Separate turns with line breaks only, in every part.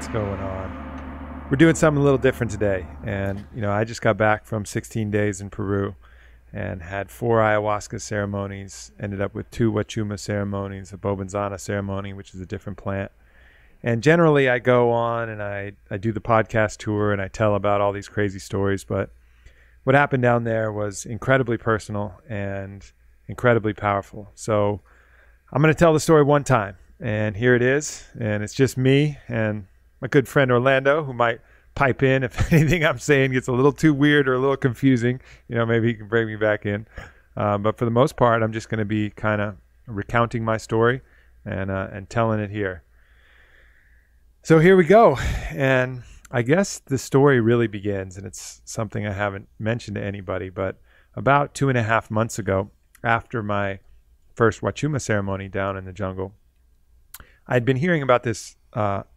What's going on? We're doing something a little different today. And, I just got back from 16 days in Peru and had 4 ayahuasca ceremonies, ended up with 2 wachuma ceremonies, a bobenzana ceremony, which is a different plant. And generally I go on and I do the podcast tour and I tell about all these crazy stories. But what happened down there was incredibly personal and incredibly powerful. So I'm going to tell the story one time. And here it is. And it's just me and my good friend Orlando, who might pipe in if anything I'm saying gets a little too weird or a little confusing. Maybe he can bring me back in. But for the most part, I'm just going to be kind of recounting my story and telling it here. So here we go. And I guess the story really begins, and it's something I haven't mentioned to anybody, but about 2.5 months ago, after my first wachuma ceremony down in the jungle, I'd been hearing about this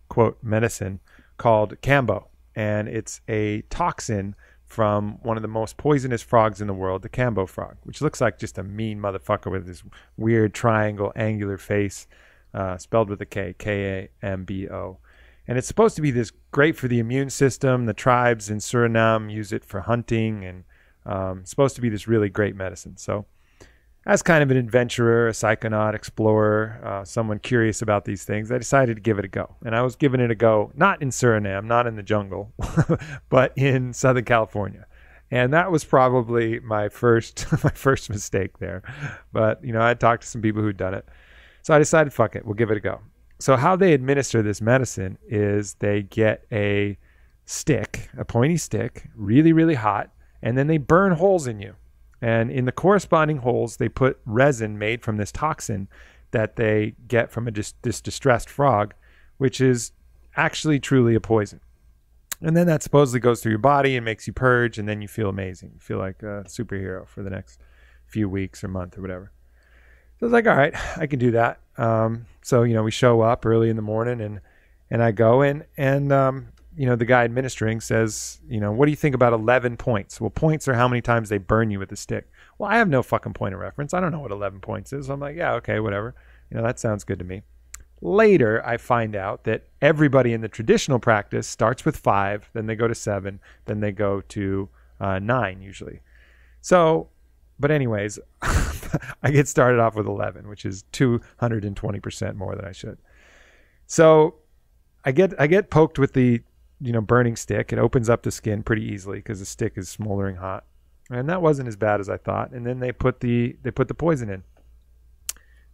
quote medicine called Kambo, and it's a toxin from one of the most poisonous frogs in the world, the Kambo frog, which looks like just a mean motherfucker with this weird triangle angular face, spelled with a K, Kambo. And it's supposed to be this great for the immune system. The tribes in Suriname use it for hunting, and it's supposed to be this really great medicine. So as kind of an adventurer, a psychonaut, explorer, someone curious about these things, I decided to give it a go. And I was giving it a go, not in Suriname, not in the jungle, but in Southern California. And that was probably my first mistake there. But, I had talked to some people who'd done it. So I decided, fuck it, we'll give it a go. So how they administer this medicine is they get a stick, a pointy stick, really, really hot, and then they burn holes in you. And in the corresponding holes, they put resin made from this toxin that they get from this distressed frog, which is actually truly a poison. And then that supposedly goes through your body and makes you purge, and then you feel amazing. You feel like a superhero for the next few weeks or month or whatever. So I was like, all right, I can do that. So, we show up early in the morning and I go in and the guy administering says, what do you think about 11 points? Well, points are how many times they burn you with a stick. Well, I have no fucking point of reference. I don't know what 11 points is. So I'm like, yeah, okay, whatever. That sounds good to me. Later, I find out that everybody in the traditional practice starts with 5, then they go to 7, then they go to 9 usually. So, but anyways, I get started off with 11, which is 220% more than I should. So I get poked with the burning stick. It opens up the skin pretty easily because the stick is smoldering hot, and that wasn't as bad as I thought. And then they put the poison in,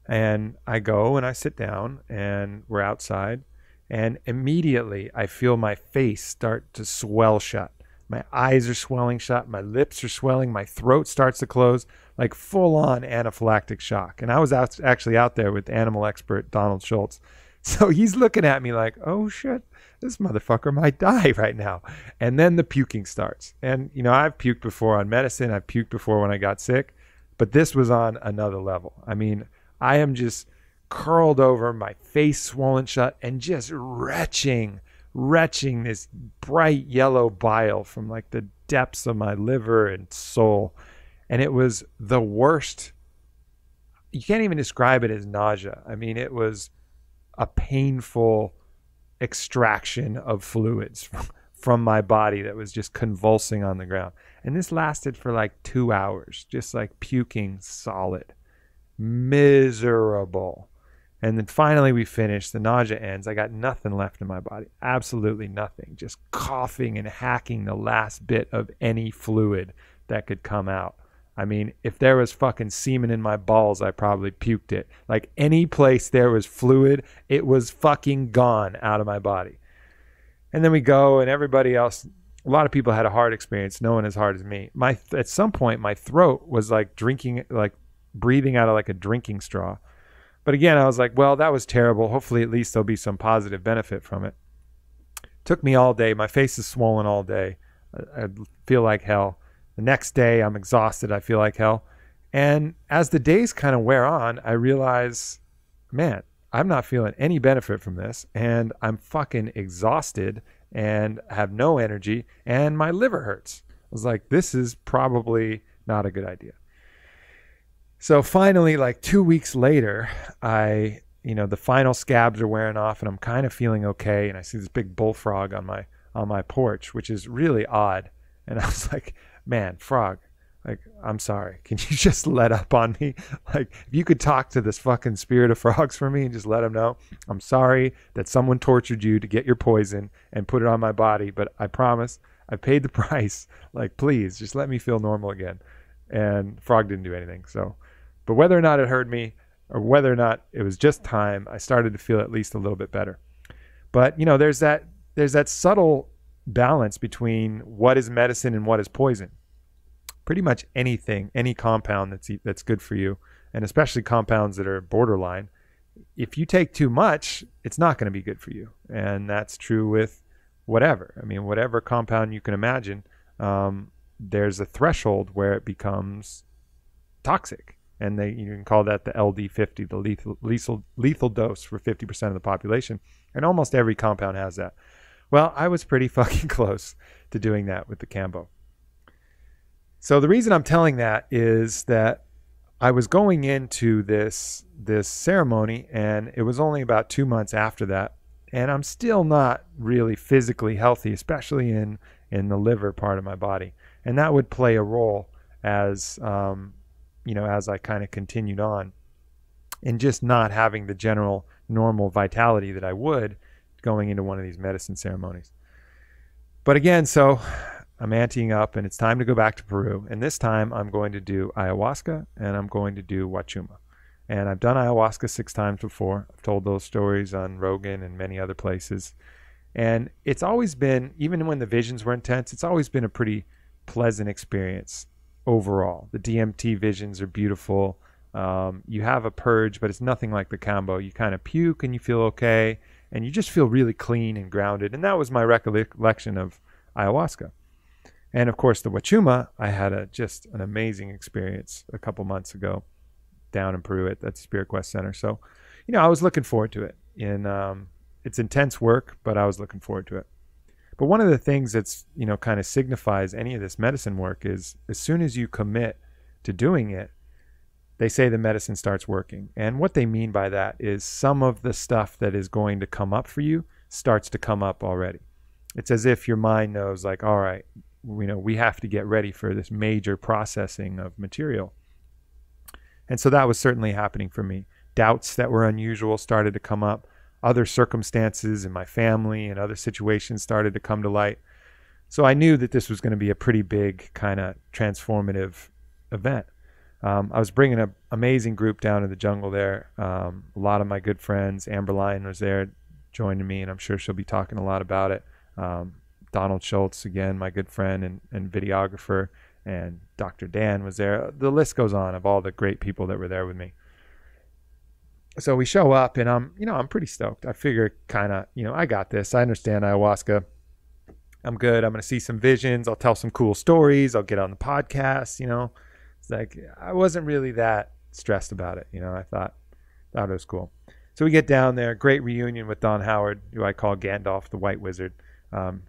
and I go and I sit down, and we're outside, and immediately I feel my face start to swell shut. My eyes are swelling shut. My lips are swelling. My throat starts to close, like full-on anaphylactic shock. And I was actually out there with animal expert Donald Schultz. So he's looking at me like, oh, shit, this motherfucker might die right now. And then the puking starts. And, I've puked before on medicine. I've puked before when I got sick. But this was on another level. I mean, I am just curled over, my face swollen shut, and just retching this bright yellow bile from like the depths of my liver and soul. And it was the worst. You can't even describe it as nausea. I mean, it was a painful extraction of fluids from my body that was just convulsing on the ground. And this lasted for like 2 hours, just like puking solid, miserable. And then finally we finished. The nausea ends. I got nothing left in my body. Absolutely nothing. Just coughing and hacking the last bit of any fluid that could come out. I mean, if there was fucking semen in my balls, I probably puked it. Like any place there was fluid, it was fucking gone out of my body. And then we go, and everybody else, a lot of people had a hard experience. No one as hard as me. At some point, my throat was like breathing out of like a drinking straw. But again, I was like, well, that was terrible. Hopefully, at least there'll be some positive benefit from it. Took me all day. My face is swollen all day. I feel like hell. The next day, I'm exhausted. I feel like hell. And as the days kind of wear on, I realize, man, I'm not feeling any benefit from this. And I'm fucking exhausted and have no energy. And my liver hurts. I was like, this is probably not a good idea. So finally, like 2 weeks later, I the final scabs are wearing off and I'm kind of feeling okay. And I see this big bullfrog on my porch, which is really odd. And I was like, man, frog, like, I'm sorry. Can you just let up on me? Like, if you could talk to this fucking spirit of frogs for me and just let them know, I'm sorry that someone tortured you to get your poison and put it on my body. But I promise I paid the price. Like, please just let me feel normal again. And frog didn't do anything. So, but whether or not it hurt me or whether or not it was just time, I started to feel at least a little bit better. But, there's that subtle balance between what is medicine and what is poison. Pretty much anything, any compound that's good for you, and especially compounds that are borderline, if you take too much, it's not going to be good for you. And that's true with whatever. I mean, whatever compound you can imagine, there's a threshold where it becomes toxic. And you can call that the LD50, the lethal dose for 50% of the population. And almost every compound has that. Well, I was pretty fucking close to doing that with the Kambo. So the reason I'm telling that is that I was going into this ceremony, and it was only about 2 months after that, and I'm still not really physically healthy, especially in the liver part of my body, and that would play a role as as I kind of continued on, in just not having the general normal vitality that I would going into one of these medicine ceremonies. But again, so I'm anteing up, and it's time to go back to Peru. And this time I'm going to do ayahuasca and I'm going to do wachuma. And I've done ayahuasca 6 times before. I've told those stories on Rogan and many other places. And it's always been, even when the visions were intense, it's always been a pretty pleasant experience overall. The DMT visions are beautiful. You have a purge, but it's nothing like the Kambo. You kind of puke and you feel okay, and you just feel really clean and grounded. And that was my recollection of ayahuasca. And of course, the wachuma, I had just an amazing experience a couple months ago down in Peru at the Spirit Quest Center. So, I was looking forward to it. It's intense work, but I was looking forward to it. But one of the things that's, kind of signifies any of this medicine work is as soon as you commit to doing it, they say the medicine starts working. And what they mean by that is some of the stuff that is going to come up for you starts to come up already. It's as if your mind knows, like, all right, we have to get ready for this major processing of material. And so that was certainly happening for me. Doubts that were unusual started to come up. Other circumstances in my family and other situations started to come to light. So I knew that this was going to be a pretty big kind of transformative event. I was bringing an amazing group down to the jungle there. A lot of my good friends. Amber Lyon was there joining me, and I'm sure she'll be talking a lot about it. Donald Schultz, again, my good friend and videographer, and Dr. Dan was there. The list goes on of all the great people that were there with me. So we show up, and I'm pretty stoked. I figure kind of, I got this. I understand ayahuasca. I'm good. I'm going to see some visions. I'll tell some cool stories. I'll get on the podcast, It's like, I wasn't really that stressed about it. I thought it was cool. So we get down there, great reunion with Don Howard, who I call Gandalf, the White Wizard.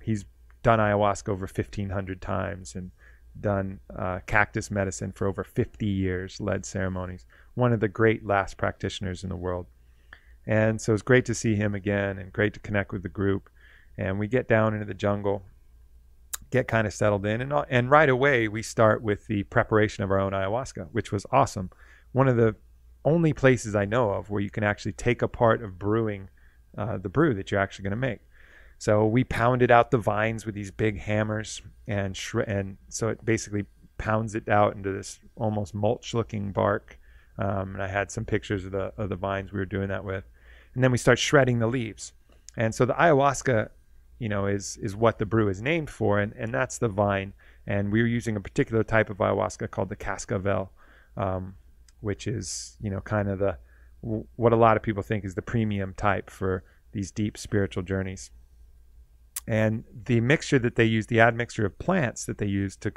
He's done ayahuasca over 1,500 times and done cactus medicine for over 50 years, led ceremonies. One of the great last practitioners in the world. And so it's great to see him again and great to connect with the group. And we get down into the jungle, get kind of settled in. And right away, we start with the preparation of our own ayahuasca, which was awesome. One of the only places I know of where you can actually take a part of brewing the brew that you're actually going to make. So we pounded out the vines with these big hammers, and so it basically pounds it out into this almost mulch-looking bark. And I had some pictures of the vines we were doing that with. And then we start shredding the leaves. And so the ayahuasca, is what the brew is named for, and that's the vine. And we were using a particular type of ayahuasca called the cascavel, which is, kind of what a lot of people think is the premium type for these deep spiritual journeys. And the mixture that they use, the admixture of plants that they use that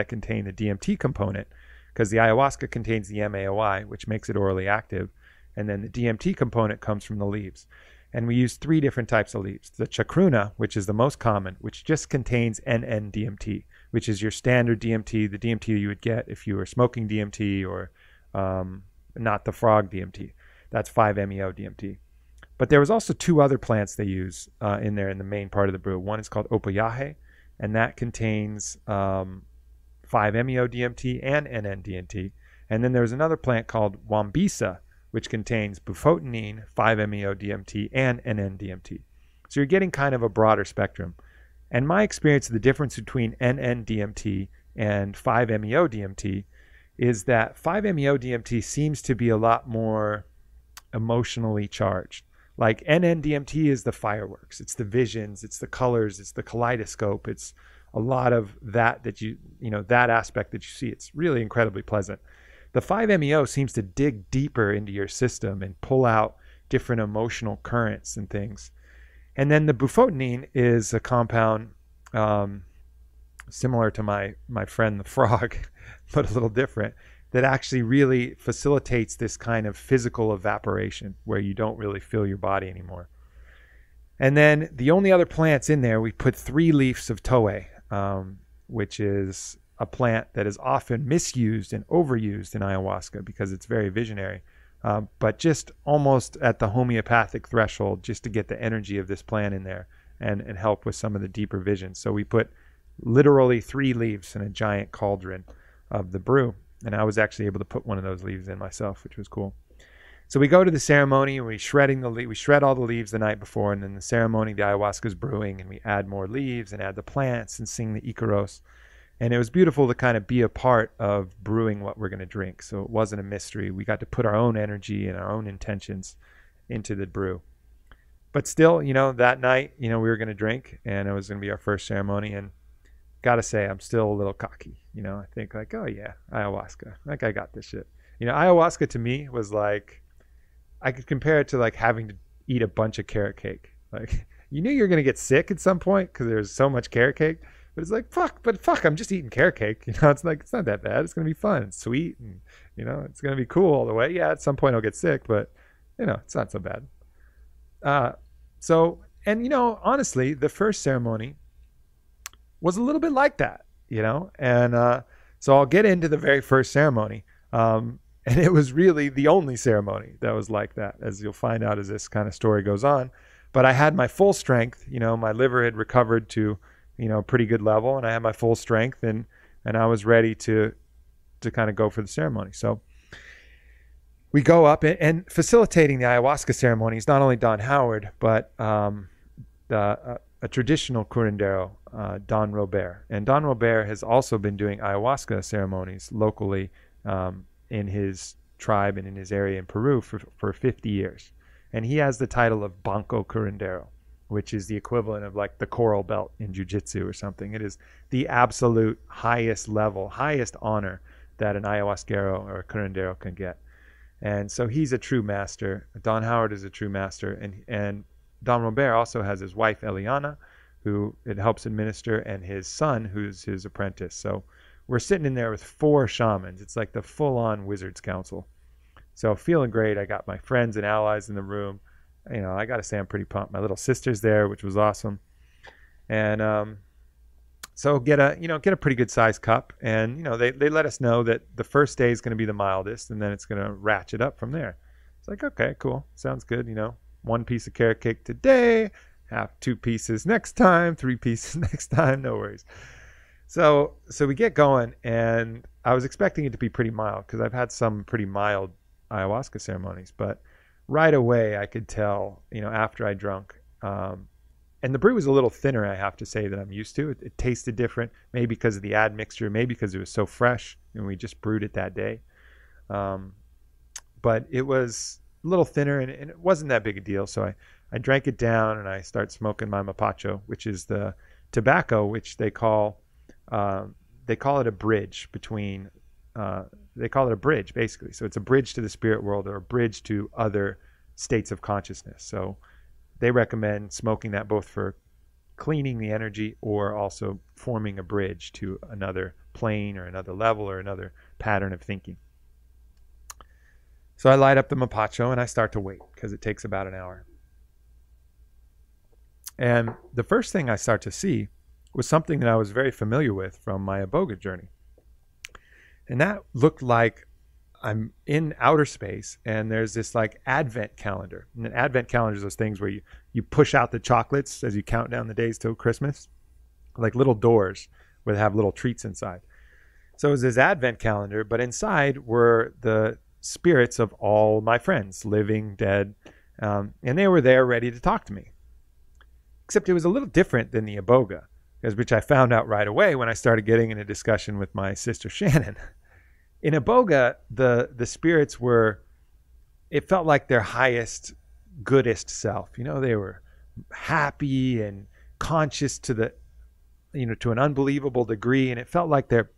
contain the DMT component, because the ayahuasca contains the MAOI, which makes it orally active, and then the DMT component comes from the leaves. And we use 3 different types of leaves. The chacruna, which is the most common, which just contains NN-DMT, which is your standard DMT, the DMT you would get if you were smoking DMT or not the frog DMT. That's 5-MeO-DMT. But there was also 2 other plants they use in there in the main part of the brew. One is called Opayahe, and that contains 5-MeO-DMT and NN-DMT. And then there's another plant called Wambisa, which contains bufotenine, 5-MeO-DMT, and NN-DMT. So you're getting kind of a broader spectrum. And my experience of the difference between NN-DMT and 5-MeO-DMT is that 5-MeO-DMT seems to be a lot more emotionally charged. Like NN-DMT is the fireworks, it's the visions, it's the colors, it's the kaleidoscope, it's a lot of that that aspect that you see. It's really incredibly pleasant. The 5-MeO seems to dig deeper into your system and pull out different emotional currents and things. And then the bufotenine is a compound similar to my friend the frog, but a little different, that actually really facilitates this kind of physical evaporation where you don't really feel your body anymore. And then the only other plants in there, we put 3 leaves of Toei, which is a plant that is often misused and overused in ayahuasca because it's very visionary, but just almost at the homeopathic threshold just to get the energy of this plant in there and help with some of the deeper visions. So we put literally 3 leaves in a giant cauldron of the brew, and I was actually able to put one of those leaves in myself, which was cool. So we go to the ceremony and we shred all the leaves the night before, and then the ceremony, the ayahuasca is brewing, and we add more leaves and add the plants and sing the Icaros. And it was beautiful to kind of be a part of brewing what we're going to drink. So it wasn't a mystery. We got to put our own energy and our own intentions into the brew. But still, that night, we were going to drink, and it was going to be our first ceremony. And got to say, I'm still a little cocky. I think like, oh yeah, ayahuasca. Like I got this shit. Ayahuasca to me was like, I could compare it to like having to eat a bunch of carrot cake. Like you knew you were going to get sick at some point because there's so much carrot cake. But it's like, fuck, I'm just eating carrot cake. It's like, it's not that bad. It's going to be fun. It's sweet. And, it's going to be cool all the way. Yeah, at some point I'll get sick, but, it's not so bad. Honestly, the first ceremony was a little bit like that, And so I'll get into the very first ceremony. And it was really the only ceremony that was like that, as you'll find out as this kind of story goes on. But I had my full strength. My liver had recovered to pretty good level, and I had my full strength, and I was ready to kind of go for the ceremony. So we go up, and facilitating the ayahuasca ceremony is not only Don Howard, but a traditional curandero, Don Robert. And Don Robert has also been doing ayahuasca ceremonies locally in his tribe and in his area in Peru for 50 years. And he has the title of Banco Curandero, which is the equivalent of like the coral belt in jiu-jitsu or something. It is the absolute highest level, highest honor that an ayahuasquero or a curandero can get. And so he's a true master. Don Howard is a true master. And Don Robert also has his wife, Eliana, who it helps administer, and his son, who's his apprentice. So we're sitting in there with 4 shamans. It's like the full-on wizard's council. So feeling great. I got my friends and allies in the room. I got to say I'm pretty pumped. My little sister's there, which was awesome. And so get a pretty good sized cup. And, they let us know that the first day is going to be the mildest, and then it's going to ratchet up from there. It's like, okay, cool. Sounds good. 1 piece of carrot cake today, 2 pieces next time, 3 pieces next time. No worries. So we get going, and I was expecting it to be pretty mild because I've had some pretty mild ayahuasca ceremonies, but right away I could tell, after I drunk, and the brew was a little thinner, I have to say, than I'm used to. It tasted different, maybe because of the admixture, maybe because it was so fresh and we just brewed it that day. But it was a little thinner, and it wasn't that big a deal. So I drank it down, and I start smoking my mapacho, which is the tobacco, which they call it a bridge between, they call it a bridge, basically. So it's a bridge to the spirit world, or a bridge to other states of consciousness. So they recommend smoking that both for cleaning the energy or also forming a bridge to another plane or another level or another pattern of thinking. So I light up the mapacho and I start to wait because it takes about an hour. And the first thing I start to see was something that I was very familiar with from my iboga journey. And that looked like I'm in outer space, and there's this like advent calendar. And an advent calendar is those things where you push out the chocolates as you count down the days till Christmas, like little doors where they have little treats inside. So it was this advent calendar, but inside were the spirits of all my friends, living, dead, and they were there ready to talk to me. Except it was a little different than the iboga, which I found out right away when I started getting in a discussion with my sister Shannon. In iboga, the spirits were, it felt like their highest, goodest self. You know, they were happy and conscious to the, you know, to an unbelievable degree, and it felt like their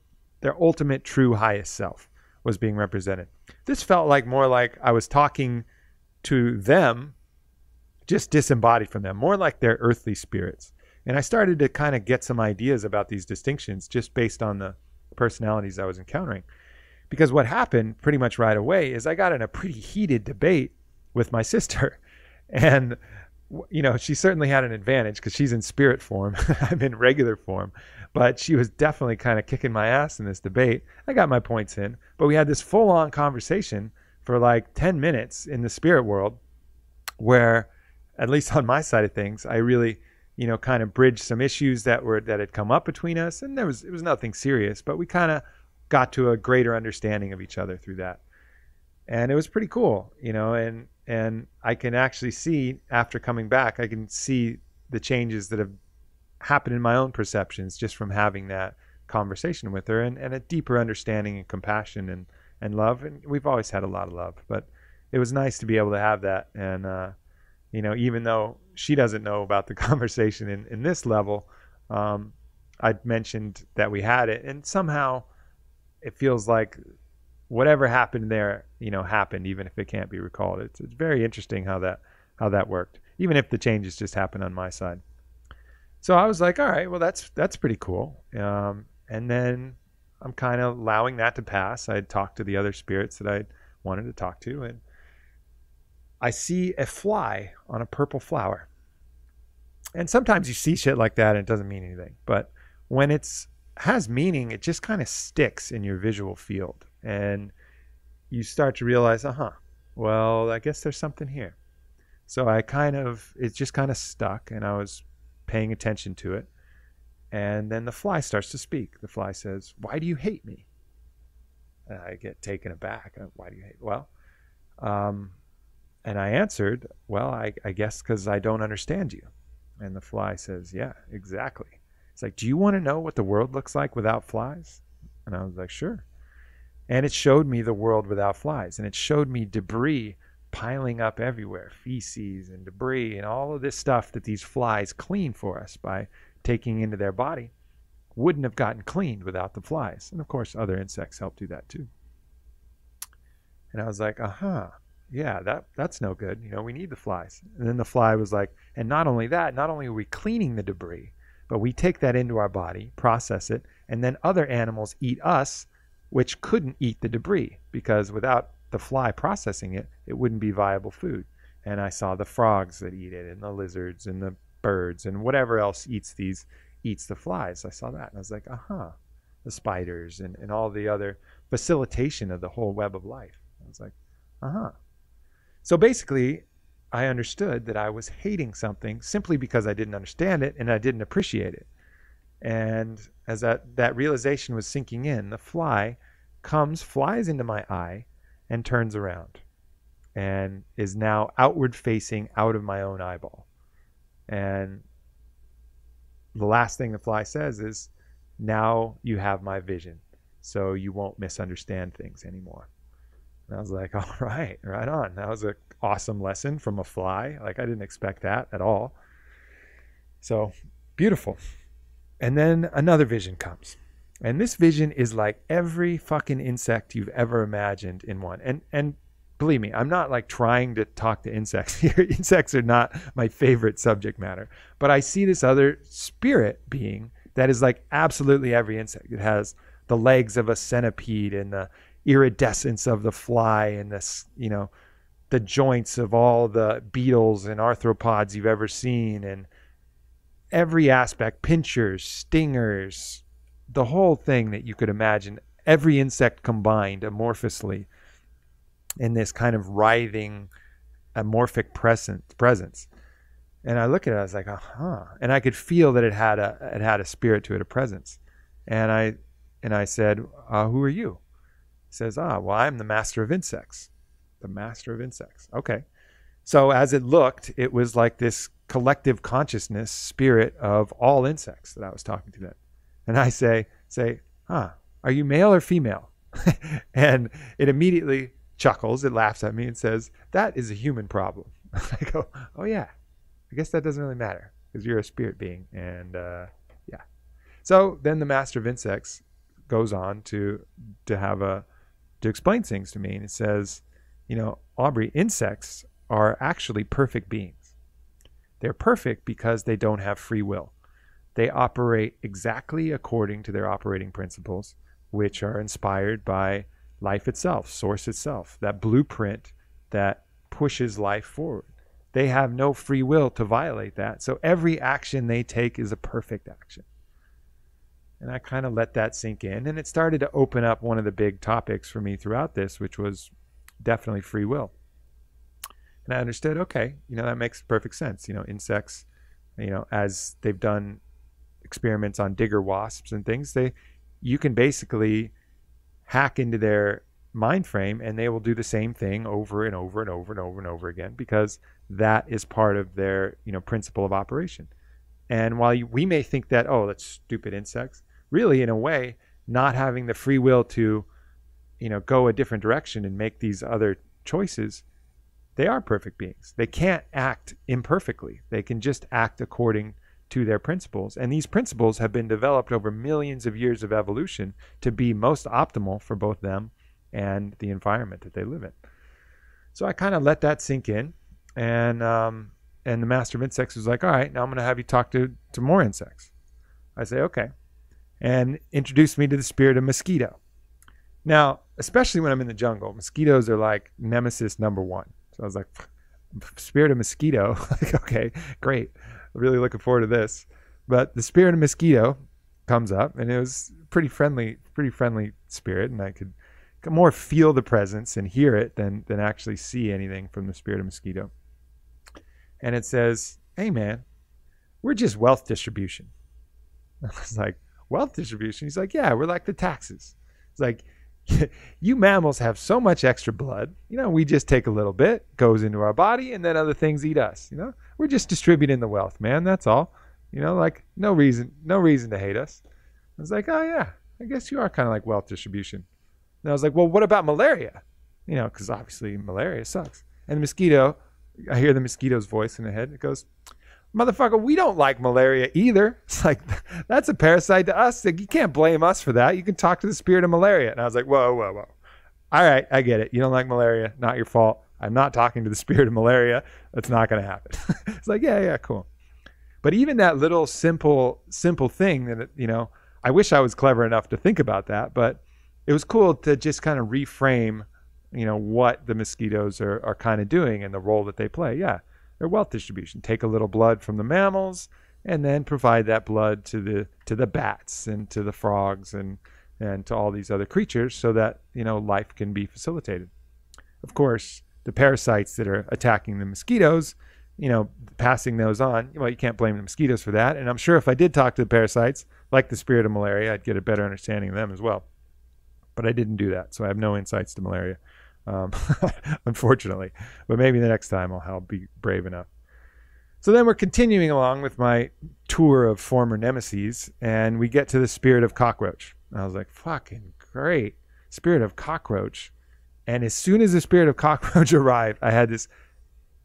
ultimate, true, highest self was being represented. This felt like more like I was talking to them, just disembodied from them, more like their earthly spirits. And I started to kind of get some ideas about these distinctions just based on the personalities I was encountering. Because what happened pretty much right away is I got in a pretty heated debate with my sister. And, you know, she certainly had an advantage because she's in spirit form. I'm in regular form. But she was definitely kind of kicking my ass in this debate. I got my points in. But we had this full-on conversation for like 10 minutes in the spirit world where, at least on my side of things, I really, you know, kind of bridged some issues that had come up between us. And it was nothing serious, but we kind of got to a greater understanding of each other through that. And it was pretty cool, you know, and I can actually see, after coming back, I can see the changes that have happened in my own perceptions just from having that conversation with her, and a deeper understanding and compassion and love. And we've always had a lot of love, but it was nice to be able to have that. And, you know, even though she doesn't know about the conversation in this level, I'd mentioned that we had it, and somehow it feels like whatever happened there, you know, happened, even if it can't be recalled. It's very interesting how that worked, even if the changes just happened on my side. So I was like, all right, well, that's pretty cool. And then I'm kind of allowing that to pass. I had talked to the other spirits that I wanted to talk to, and I see a fly on a purple flower. And sometimes you see shit like that and it doesn't mean anything. But when it's has meaning, it just kind of sticks in your visual field, and you start to realize, well, I guess there's something here. So it just kind of stuck, and I was paying attention to it. And then the fly starts to speak. The fly says, "Why do you hate me?" And I get taken aback. Why do you hate? Well, and I answered, well, I guess because I don't understand you. And the fly says, yeah, exactly. It's like, do you want to know what the world looks like without flies? And I was like, sure. And it showed me the world without flies. And it showed me debris piling up everywhere, feces and debris and all of this stuff that these flies clean for us by taking into their body wouldn't have gotten cleaned without the flies. And of course, other insects help do that too. And I was like, yeah, that's no good. You know, we need the flies. And then the fly was like, and not only that, not only are we cleaning the debris, but we take that into our body, process it, and then other animals eat us, which couldn't eat the debris, because without the fly processing it, it wouldn't be viable food. And I saw the frogs that eat it, and the lizards, and the birds, and whatever else eats the flies. I saw that, and I was like, the spiders, and all the other facilitation of the whole web of life. I was like, So basically, I understood that I was hating something simply because I didn't understand it and I didn't appreciate it. And as that realization was sinking in, the fly flies into my eye and turns around and is now outward facing out of my own eyeball. And the last thing the fly says is, now you have my vision, so you won't misunderstand things anymore. And I was like, all right on. That was an awesome lesson from a fly. Like, I didn't expect that at all. So beautiful. And then another vision comes. And this vision is like every fucking insect you've ever imagined in one. And believe me, I'm not like trying to talk to insects here. Insects are not my favorite subject matter. But I see this other spirit being that is like absolutely every insect. It has the legs of a centipede and the iridescence of the fly and this, you know, the joints of all the beetles and arthropods you've ever seen, and every aspect, pinchers, stingers, the whole thing that you could imagine, every insect combined amorphously in this kind of writhing, amorphic presence. And I look at it, I was like, and I could feel that it had a spirit to it, a presence. And I said, who are you? He says, well, I'm the master of insects. The master of insects. Okay. So as it looked, it was like this collective consciousness spirit of all insects that I was talking to then. And I say, are you male or female? And it immediately chuckles, it laughs at me and says, that is a human problem. I go, oh yeah, I guess that doesn't really matter because you're a spirit being. And yeah. So then the master of insects goes on to explain things to me. And it says, Aubrey, insects are actually perfect beings. They're perfect because they don't have free will. They operate exactly according to their operating principles, which are inspired by life itself, source itself, that blueprint that pushes life forward. They have no free will to violate that. So every action they take is a perfect action. And I kind of let that sink in. And it started to open up one of the big topics for me throughout this, which was definitely free will. And I understood, okay, that makes perfect sense. Insects, as they've done experiments on digger wasps and things, you can basically hack into their mind frame and they will do the same thing over and over and over and over and over again because that is part of their, principle of operation. And while we may think that, oh, that's stupid insects, really, in a way, not having the free will to, go a different direction and make these other choices, they are perfect beings. They can't act imperfectly. They can just act according to their principles. And these principles have been developed over millions of years of evolution to be most optimal for both them and the environment that they live in. So I kind of let that sink in. And the master of insects was like, all right, now I'm going to have you talk to more insects. I say, okay. And introduce me to the spirit of mosquito. Now, especially when I'm in the jungle, mosquitoes are like nemesis number one. So I was like, spirit of mosquito. Like, okay, great. Really looking forward to this. But the spirit of mosquito comes up, and it was pretty friendly spirit, and I could more feel the presence and hear it than actually see anything from the spirit of mosquito. And it says, hey man, we're just wealth distribution. I was like, wealth distribution? He's like, yeah, we're like the taxes. It's like, you mammals have so much extra blood, we just take a little bit, goes into our body, and then other things eat us. We're just distributing the wealth, man. That's all. Like no reason to hate us. I was like, oh yeah, I guess you are kind of like wealth distribution. And I was like, well, what about malaria? Because obviously malaria sucks. And the mosquito, I hear the mosquito's voice in the head. It goes, motherfucker, we don't like malaria either. It's like, that's a parasite to us. Like, you can't blame us for that. You can talk to the spirit of malaria. And I was like, whoa. All right, I get it. You don't like malaria. Not your fault. I'm not talking to the spirit of malaria. That's not going to happen. It's like, yeah, cool. But even that little simple thing that, I wish I was clever enough to think about that, but it was cool to just kind of reframe, what the mosquitoes are kind of doing and the role that they play. Yeah. Their wealth distribution. Take a little blood from the mammals and then provide that blood to the bats and to the frogs and to all these other creatures so that, life can be facilitated. Of course, the parasites that are attacking the mosquitoes, passing those on, well, you can't blame the mosquitoes for that. And I'm sure if I did talk to the parasites, like the spirit of malaria, I'd get a better understanding of them as well. But I didn't do that, so I have no insights to malaria. Unfortunately, but maybe the next time I'll be brave enough. So then we're continuing along with my tour of former nemeses, and we get to the spirit of cockroach. I was like, fucking great, spirit of cockroach. And as soon as the spirit of cockroach arrived, I had this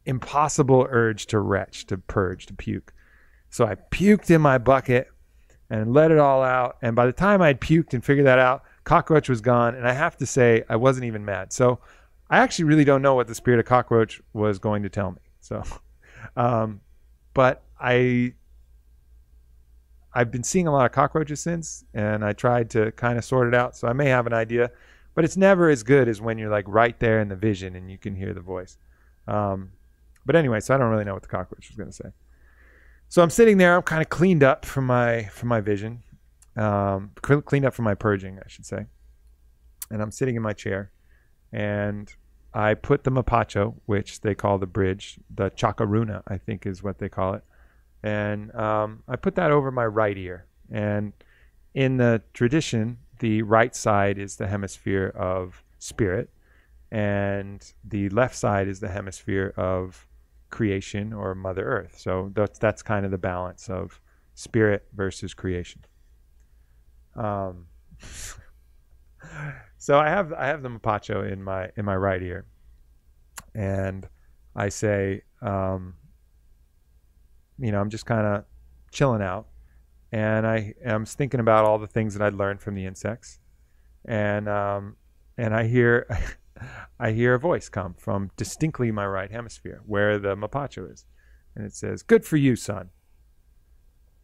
impossible urge to retch, to purge, to puke. So I puked in my bucket and let it all out. And by the time I'd puked and figured that out, cockroach was gone. And I have to say, I wasn't even mad. So I actually really don't know what the spirit of cockroach was going to tell me. So, but I've been seeing a lot of cockroaches since, and I tried to kind of sort it out. So I may have an idea, but it's never as good as when you're like right there in the vision and you can hear the voice. But anyway, so I don't really know what the cockroach was going to say. So I'm sitting there. I'm kind of cleaned up from my vision, cleaned up from my purging, I should say. And I'm sitting in my chair, and I put the mapacho, which they call the bridge, the chakaruna, I think is what they call it. And I put that over my right ear. And in the tradition, the right side is the hemisphere of spirit, and the left side is the hemisphere of creation or Mother Earth. So that's kind of the balance of spirit versus creation. So I have the mapacho in my right ear, and I say, I'm just kind of chilling out, and I am thinking about all the things that I'd learned from the insects, and I hear a voice come from distinctly my right hemisphere where the mapacho is, and it says, "Good for you, son."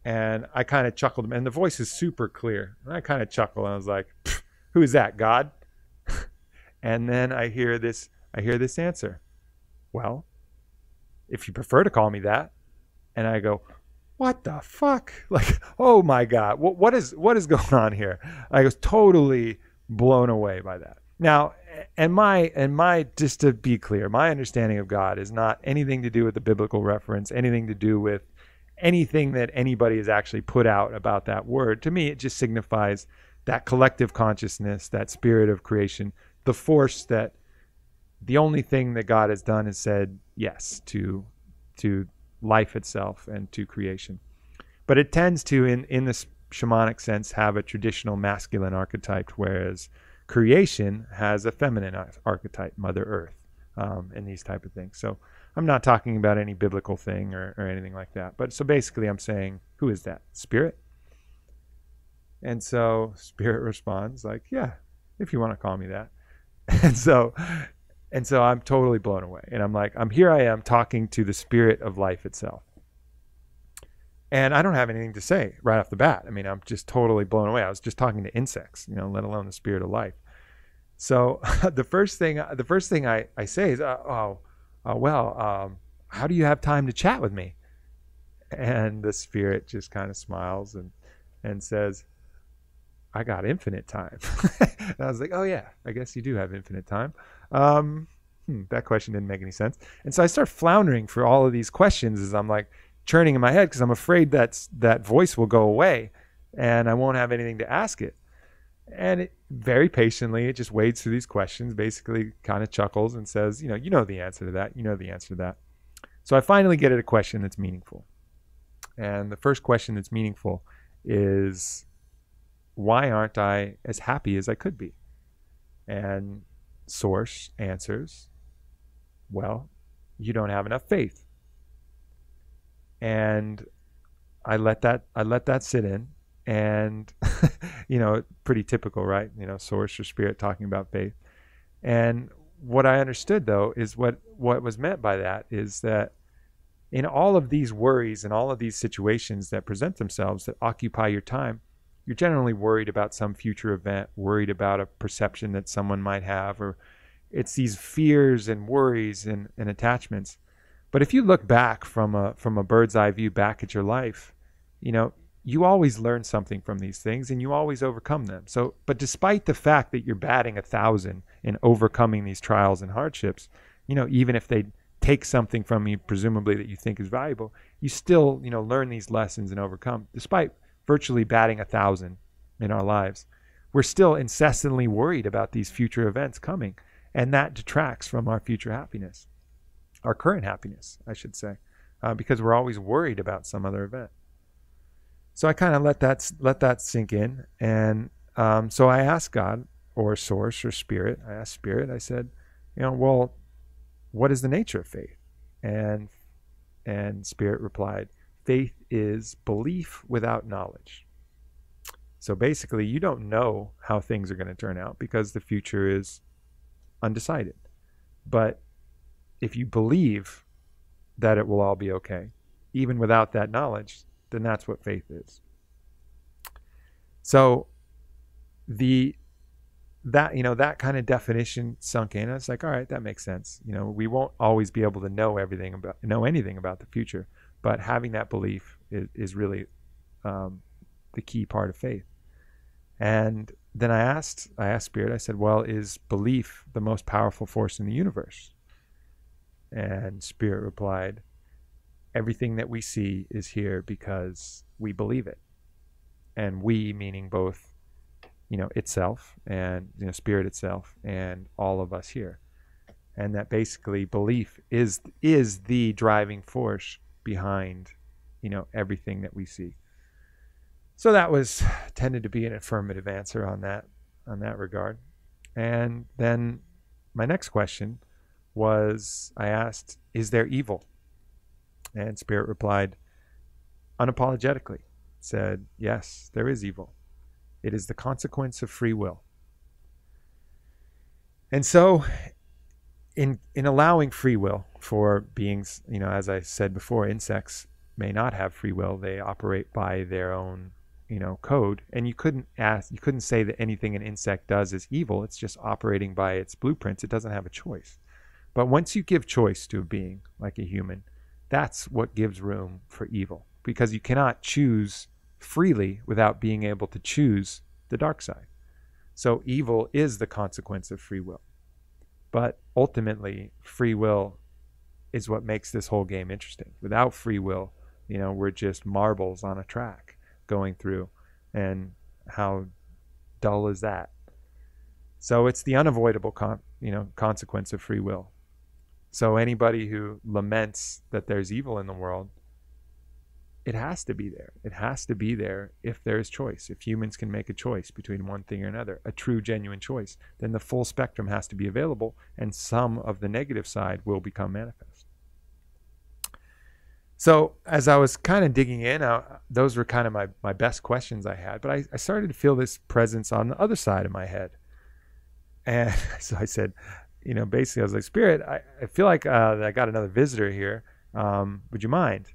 And I kind of chuckled, and the voice is super clear. And I kind of chuckled, and I was like, "Who is that, God?" And then I hear this answer. "Well, if you prefer to call me that." And I go, "What the fuck?" Like, oh my God, what is going on here? I was totally blown away by that. Now, and my just to be clear, my understanding of God is not anything to do with the biblical reference, anything to do with anything that anybody has actually put out about that word. To me, it just signifies that collective consciousness, that spirit of creation, the force that the only thing that God has done is said yes to life itself and to creation. But it tends to, in the shamanic sense, have a traditional masculine archetype, whereas creation has a feminine archetype, Mother Earth, and these type of things. So I'm not talking about any biblical thing or anything like that. But so basically I'm saying, who is that? Spirit? And so Spirit responds like, "Yeah, if you want to call me that." And so I'm totally blown away. And I'm like, here I am talking to the spirit of life itself. And I don't have anything to say right off the bat. I mean, I'm just totally blown away. I was just talking to insects, let alone the spirit of life. So the first thing I say is, well, how do you have time to chat with me? And the spirit just kind of smiles and says, "I got infinite time." And I was like, "Oh yeah, I guess you do have infinite time." That question didn't make any sense. And so I start floundering for all of these questions as I'm like churning in my head, because I'm afraid that voice will go away and I won't have anything to ask it. And it very patiently, it just wades through these questions, basically kind of chuckles and says, you know the answer to that. You know the answer to that. So I finally get at a question that's meaningful. And the first question that's meaningful is, why aren't I as happy as I could be? And Source answers, well, you don't have enough faith. And I let that sit in, and pretty typical, right? Source or spirit talking about faith. And what I understood, though, is what was meant by that is that in all of these worries and all of these situations that present themselves that occupy your time, you're generally worried about some future event, worried about a perception that someone might have, or it's these fears and worries and attachments. But if you look back from a bird's eye view back at your life, you always learn something from these things and you always overcome them. So, but despite the fact that you're batting 1,000 in overcoming these trials and hardships, even if they take something from you, presumably that you think is valuable, you still, learn these lessons and overcome. Despite virtually batting 1,000 in our lives, we're still incessantly worried about these future events coming. And that detracts from our future happiness, our current happiness, I should say, because we're always worried about some other event. So I kind of let that sink in. And so I asked God or Source or Spirit, I said, well, what is the nature of faith? And Spirit replied, faith is belief without knowledge. So basically, you don't know how things are going to turn out because the future is undecided. But if you believe that it will all be okay, even without that knowledge, then that's what faith is. So that kind of definition sunk in. I was like, all right, that makes sense. We won't always be able to know anything about the future, but having that belief is really the key part of faith. And then I asked Spirit, I said, well, is belief the most powerful force in the universe? And Spirit replied, everything that we see is here because we believe it. And we, meaning both, itself and, Spirit itself and all of us here. And that basically belief is the driving force behind, everything that we see. So that tended to be an affirmative answer on that regard. And then my next question was, I asked, is there evil? And Spirit replied unapologetically, said, yes, there is evil. It is the consequence of free will. And so in allowing free will for beings, as I said before, insects may not have free will. They operate by their own, code. And you couldn't say that anything an insect does is evil. It's just operating by its blueprints. It doesn't have a choice. But once you give choice to a being like a human, that's what gives room for evil, because you cannot choose freely without being able to choose the dark side. So evil is the consequence of free will. But ultimately, free will is what makes this whole game interesting. Without free will, we're just marbles on a track going through. And how dull is that? So it's the unavoidable consequence of free will. So anybody who laments that there's evil in the world, it has to be there. It has to be there if there is choice. If humans can make a choice between one thing or another, a true, genuine choice, then the full spectrum has to be available, and some of the negative side will become manifest. So as I was kind of digging in, those were kind of my best questions I had, but I started to feel this presence on the other side of my head. And so I said, basically I was like, Spirit, I feel like I got another visitor here. Would you mind?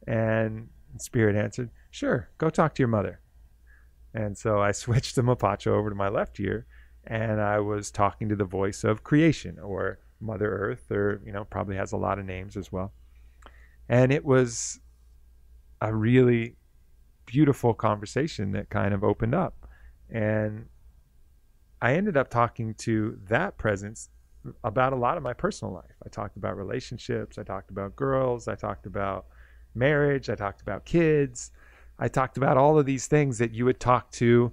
And Spirit answered, sure, go talk to your mother. And so I switched the mapacho over to my left ear, and I was talking to the voice of creation, or Mother Earth, or, probably has a lot of names as well. And it was a really beautiful conversation that kind of opened up. And I ended up talking to that presence about a lot of my personal life. I talked about relationships. I talked about girls. I talked about marriage. I talked about kids. I talked about all of these things that you would talk to,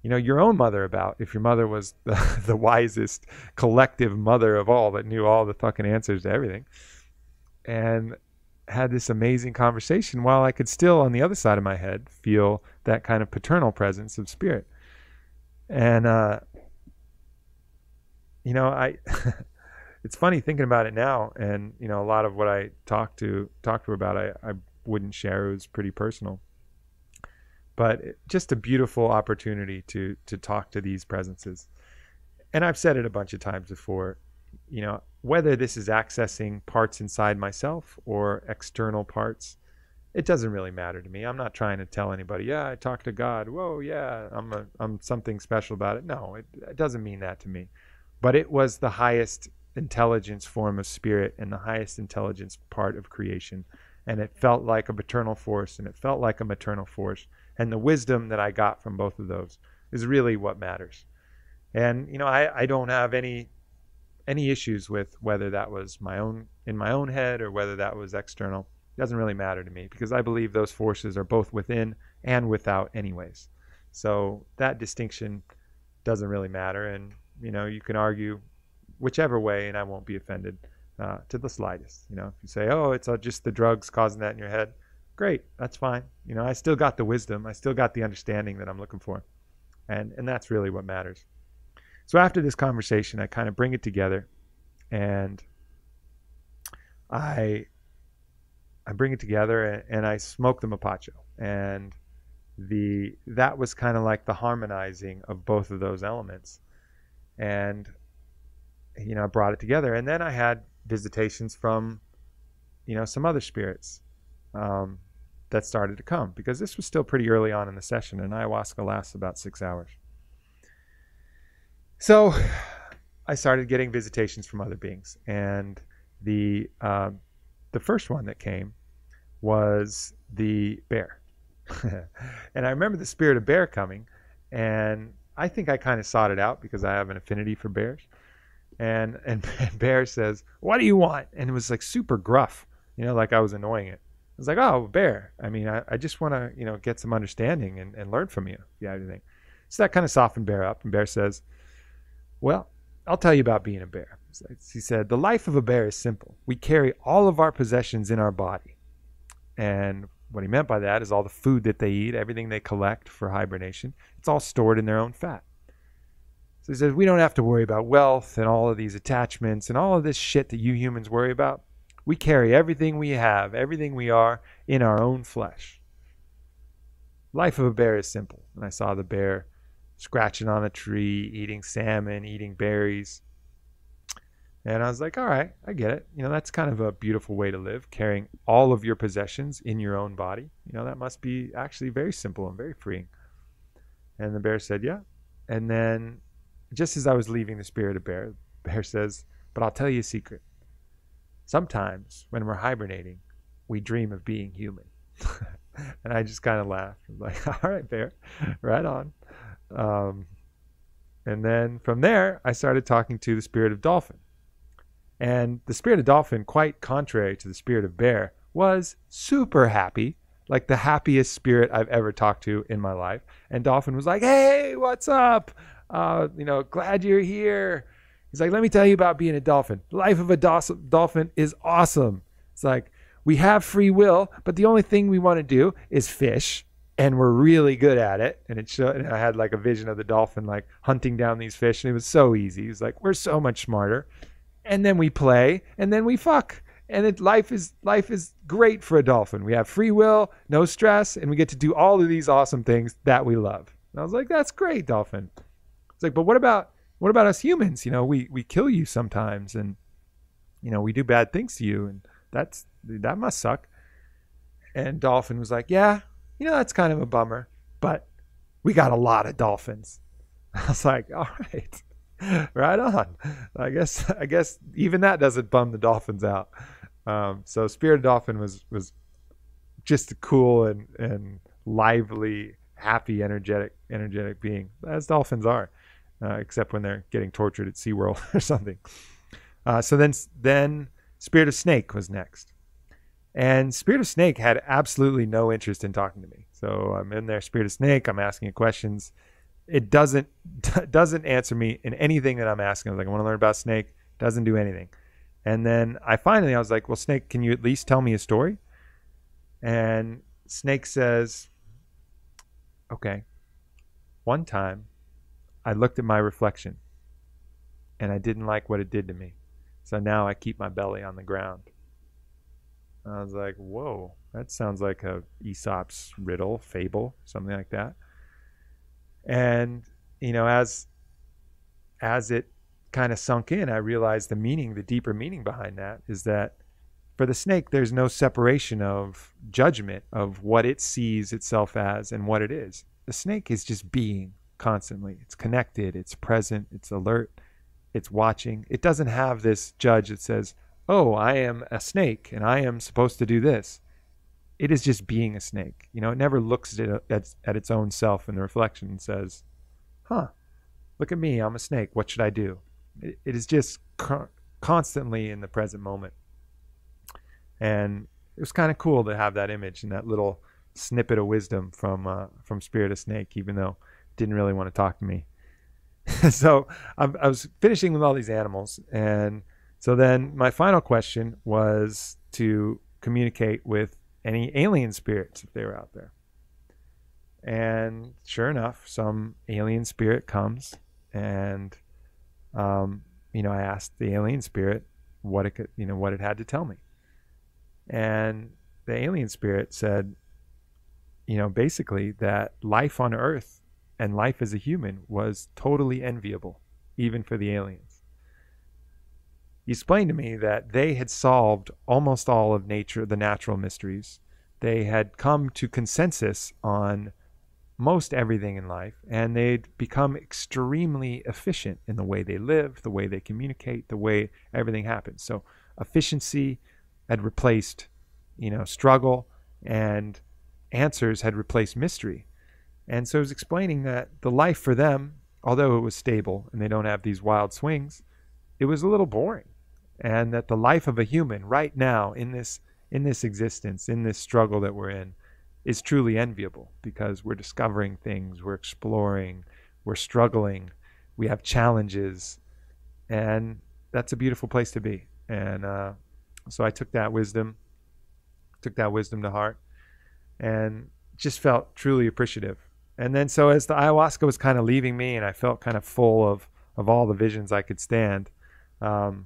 your own mother about, if your mother was the wisest collective mother of all that knew all the fucking answers to everything. And had this amazing conversation while I could still, on the other side of my head, feel that kind of paternal presence of Spirit. And, it's funny thinking about it now. And, a lot of what I talked to her about, I wouldn't share. It was pretty personal. But just a beautiful opportunity to talk to these presences. And I've said it a bunch of times before, whether this is accessing parts inside myself or external parts, it doesn't really matter to me. I'm not trying to tell anybody, yeah, I talked to God. Whoa, yeah, I'm something special about it. No, it doesn't mean that to me. But it was the highest intelligence form of spirit and the highest intelligence part of creation. And it felt like a paternal force, and it felt like a maternal force. And the wisdom that I got from both of those is really what matters. And, I don't have any issues with whether that was in my own head or whether that was external. It doesn't really matter to me, because I believe those forces are both within and without anyways. So that distinction doesn't really matter. And, you can argue whichever way, and I won't be offended to the slightest. If you say, oh, it's just the drugs causing that in your head, great, that's fine. I still got the wisdom. I still got the understanding that I'm looking for. And that's really what matters. So after this conversation, I kind of bring it together, and I bring it together and I smoke the mapacho. And that was kind of like the harmonizing of both of those elements. And, I brought it together. And then I had visitations from, some other spirits that started to come, because this was still pretty early on in the session, and ayahuasca lasts about 6 hours. So I started getting visitations from other beings, and the first one that came was the bear. And I remember the spirit of bear coming, and I think I kind of sought it out because I have an affinity for bears. And Bear says, "What do you want?" And it was like super gruff, like I was annoying it. I was like, "Oh, Bear, I mean, I just want to, get some understanding and learn from you, if you have anything." So that kind of softened Bear up. And Bear says, "Well, I'll tell you about being a bear." He said, "The life of a bear is simple. We carry all of our possessions in our body." And what he meant by that is all the food that they eat, everything they collect for hibernation, it's all stored in their own fat. So he says, we don't have to worry about wealth and all of these attachments and all of this shit that you humans worry about. We carry everything we have, everything we are, in our own flesh. Life of a bear is simple. And I saw the bear scratching on a tree, eating salmon, eating berries. And I was like, all right, I get it. That's kind of a beautiful way to live, carrying all of your possessions in your own body. That must be actually very simple and very freeing. And the bear said, yeah. And then just as I was leaving the spirit of bear, the bear says, but I'll tell you a secret. Sometimes when we're hibernating, we dream of being human. And I just kind of laughed. I was like, all right, bear, right on. And then from there, I started talking to the spirit of dolphin. And the spirit of dolphin, quite contrary to the spirit of bear, was super happy, like the happiest spirit I've ever talked to in my life. And dolphin was like, hey, what's up? Glad you're here. He's like, let me tell you about being a dolphin. The life of a dolphin is awesome. It's like, we have free will, but the only thing we want to do is fish, and we're really good at it. And and I had like a vision of the dolphin like hunting down these fish, and it was so easy. He was like, we're so much smarter. And then we play, and then we fuck. And life is great for a dolphin. We have free will, no stress, and we get to do all of these awesome things that we love. And I was like, that's great, dolphin. It's like, but what about us humans? We kill you sometimes, and we do bad things to you, and that must suck. And dolphin was like, yeah, that's kind of a bummer, but we got a lot of dolphins. I was like, all right. Right on. I guess even that doesn't bum the dolphins out. So Spirit Dolphin was just a cool and lively, happy, energetic being, as dolphins are, except when they're getting tortured at SeaWorld or something. So then Spirit of Snake was next. And Spirit of Snake had absolutely no interest in talking to me. So I'm in there, Spirit of Snake, I'm asking it questions. It doesn't answer me in anything that I'm asking. I was like, I want to learn about Snake. Doesn't do anything. And then I was like, well, Snake, can you at least tell me a story? And Snake says, okay. One time I looked at my reflection and I didn't like what it did to me. So now I keep my belly on the ground. I was like, whoa, that sounds like a Aesop's riddle, fable, something like that. And, as it kind of sunk in, I realized the deeper meaning behind that is that for the snake, there's no separation of judgment of what it sees itself as and what it is. The snake is just being constantly. It's connected, it's present, it's alert, it's watching. It doesn't have this judge that says, oh, I am a snake and I am supposed to do this. It is just being a snake. It never looks at its own self in the reflection and says, look at me, I'm a snake. What should I do? It is just constantly in the present moment. And it was kind of cool to have that image and that little snippet of wisdom from Spirit of Snake, even though it didn't really want to talk to me. So I was finishing with all these animals. And so then my final question was to communicate with any alien spirits if they were out there. And sure enough, some alien spirit comes, and I asked the alien spirit what it had to tell me. And the alien spirit said, basically that life on Earth and life as a human was totally enviable, even for the aliens. He explained to me that they had solved almost all of the natural mysteries. They had come to consensus on most everything in life, and they'd become extremely efficient in the way they live, the way they communicate, the way everything happens. So efficiency had replaced, struggle, and answers had replaced mystery. And so it was explaining that the life for them although it was stable and they don't have these wild swings, it was a little boring. And that the life of a human right now in this existence, in this struggle that we're in, is truly enviable, because we're discovering things, we're exploring, we're struggling, we have challenges, and that's a beautiful place to be. And so I took that wisdom to heart, and just felt truly appreciative. And then so as the ayahuasca was kind of leaving me, and I felt kind of full of all the visions I could stand, um,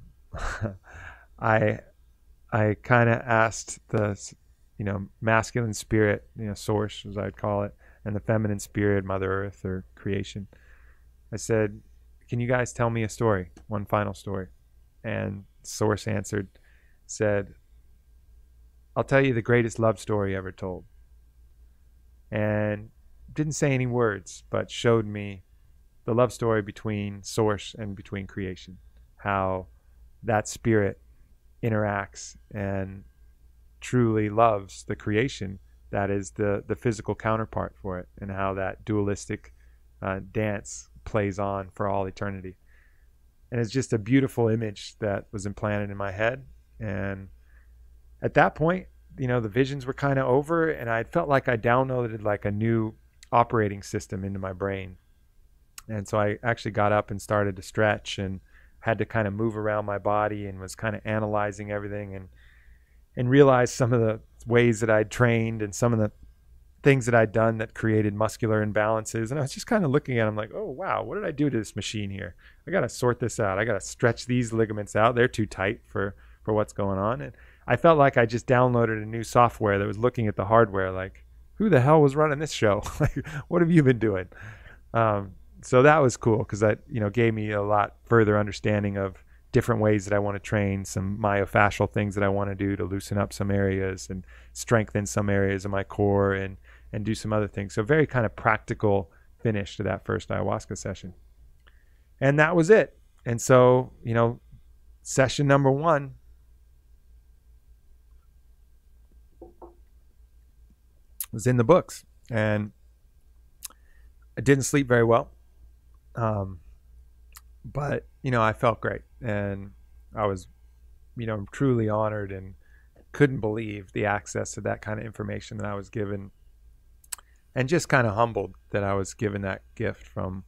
I kind of asked the masculine spirit, source as I'd call it, and the feminine spirit, Mother Earth or creation. I said, "Can you guys tell me a story, one final story?" And source answered, said, "I'll tell you the greatest love story ever told." And didn't say any words, but showed me the love story between source and between creation, how that spirit interacts and truly loves the creation that is the physical counterpart for it, and how that dualistic dance plays on for all eternity. And it's just a beautiful image that was implanted in my head. And at that point, the visions were kind of over, and I felt like I downloaded like a new operating system into my brain. And so I actually got up and started to stretch, and had to kind of move around my body, and was kind of analyzing everything, and realized some of the ways that I'd trained and some of the things that I'd done that created muscular imbalances. And I was just kind of looking at them like, oh, wow, what did I do to this machine here? I got to sort this out. I got to stretch these ligaments out. They're too tight for what's going on. And I felt like I just downloaded a new software that was looking at the hardware like, who the hell was running this show? Like, what have you been doing? So that was cool, because that, gave me a lot further understanding of different ways that I want to train, some myofascial things that I want to do to loosen up some areas and strengthen some areas of my core, and do some other things. So very kind of practical finish to that first ayahuasca session. And that was it. And so, session number 1 was in the books, and I didn't sleep very well. But, I felt great, and I was, truly honored, and couldn't believe the access to that kind of information that I was given, and just kind of humbled that I was given that gift from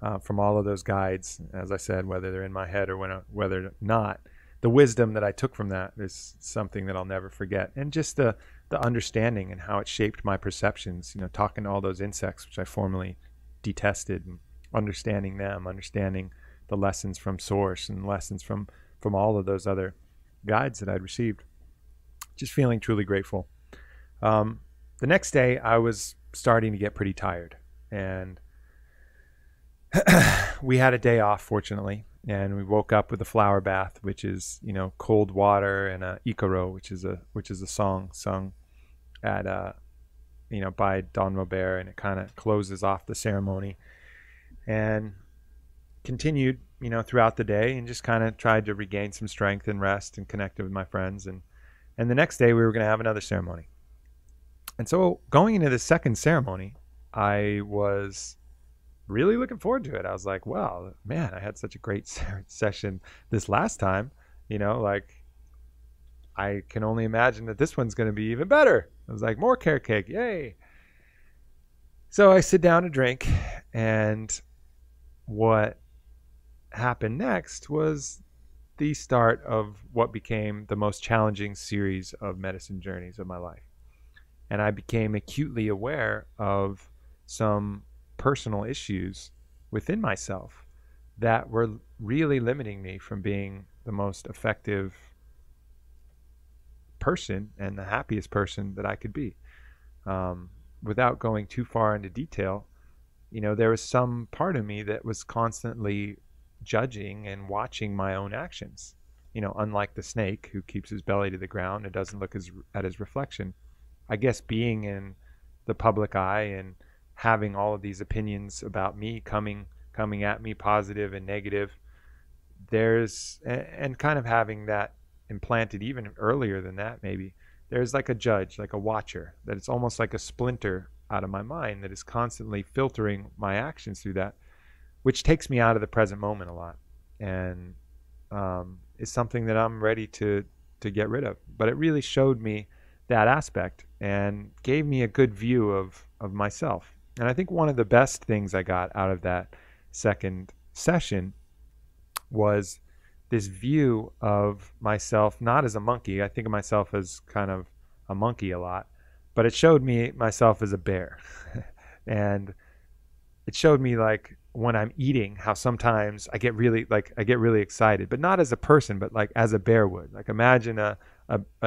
all of those guides. As I said, whether they're in my head or whether not, the wisdom that I took from that is something that I'll never forget. And just the understanding and how it shaped my perceptions, talking to all those insects, which I formerly detested, and understanding them, understanding the lessons from source and lessons from all of those other guides that I'd received. Just feeling truly grateful. The next day I was starting to get pretty tired, and we had a day off, fortunately, and we woke up with a flower bath, which is, cold water, and a ikaro, which is a song sung at by Don Robert, and it kind of closes off the ceremony. And continued, throughout the day, and just kind of tried to regain some strength and rest and connected with my friends. And the next day we were going to have another ceremony. And so going into the second ceremony, I was really looking forward to it. I was like, wow, man, I had such a great session this last time, like I can only imagine that this one's going to be even better. I was like, more carrot cake, yay. So I sit down to drink, and what happened next was the start of what became the most challenging series of medicine journeys of my life. And I became acutely aware of some personal issues within myself that were really limiting me from being the most effective person and the happiest person that I could be. Without going too far into detail, there was some part of me that was constantly judging and watching my own actions. Unlike the snake who keeps his belly to the ground and doesn't look at his reflection, I guess being in the public eye and having all of these opinions about me coming at me, positive and negative, and kind of having that implanted even earlier than that, maybe there's like a judge, like a watcher, that it's almost like a splinter out of my mind that is constantly filtering my actions through that. which takes me out of the present moment a lot, and is something that I'm ready to get rid of. But it really showed me that aspect and gave me a good view of myself. And I think one of the best things I got out of that second session was this view of myself not as a monkey. I think of myself as kind of a monkey a lot, but it showed me myself as a bear. And it showed me, like, when I'm eating, how sometimes I get really excited, but not as a person, but like as a bear would. Like, imagine a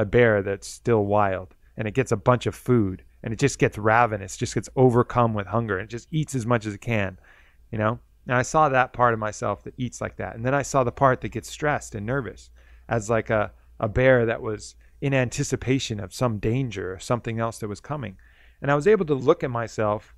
bear that's still wild, and it gets a bunch of food, and it just gets ravenous, just gets overcome with hunger, and it just eats as much as it can, you know? And I saw that part of myself that eats like that. And then I saw the part that gets stressed and nervous as like a bear that was in anticipation of some danger or something else that was coming. And I was able to look at myself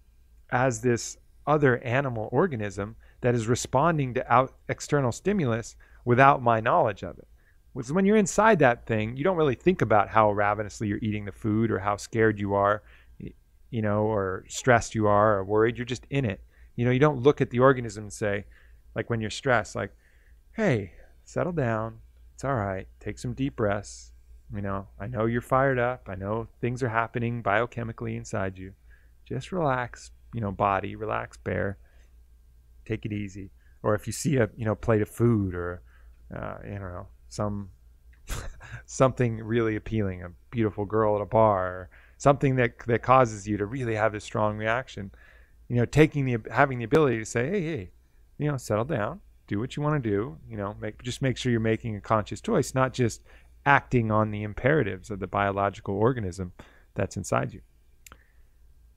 as this other animal organism that is responding to external stimulus without my knowledge of it. Because when you're inside that thing, you don't really think about how ravenously you're eating the food or how scared you are, you know, or stressed you are or worried. You're just in it. You know, you don't look at the organism and say, like when you're stressed, like, hey, settle down. It's all right. Take some deep breaths. You know, I know you're fired up. I know things are happening biochemically inside you. Just relax, you know, body, relax, bear. Take it easy. Or if you see a, you know, plate of food or, you know, something really appealing, a beautiful girl at a bar, or something that causes you to really have this strong reaction, you know, having the ability to say, hey, you know, settle down, do what you want to do, you know, just make sure you're making a conscious choice, not just acting on the imperatives of the biological organism that's inside you.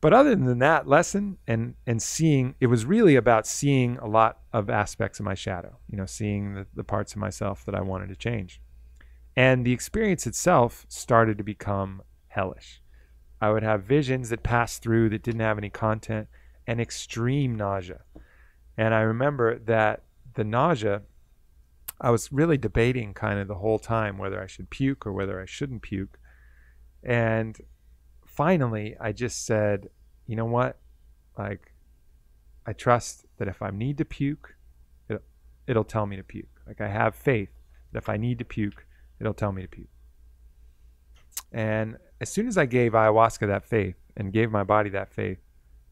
But other than that lesson and seeing, it was really about seeing a lot of aspects of my shadow, you know, seeing the parts of myself that I wanted to change. And the experience itself started to become hellish. I would have visions that passed through that didn't have any content, and extreme nausea. And I remember that the nausea, I was really debating kind of the whole time whether I should puke or whether I shouldn't puke. And finally, I just said, you know what? Like, I trust that if I need to puke, it'll tell me to puke. Like, I have faith that if I need to puke, it'll tell me to puke. And as soon as I gave ayahuasca that faith and gave my body that faith,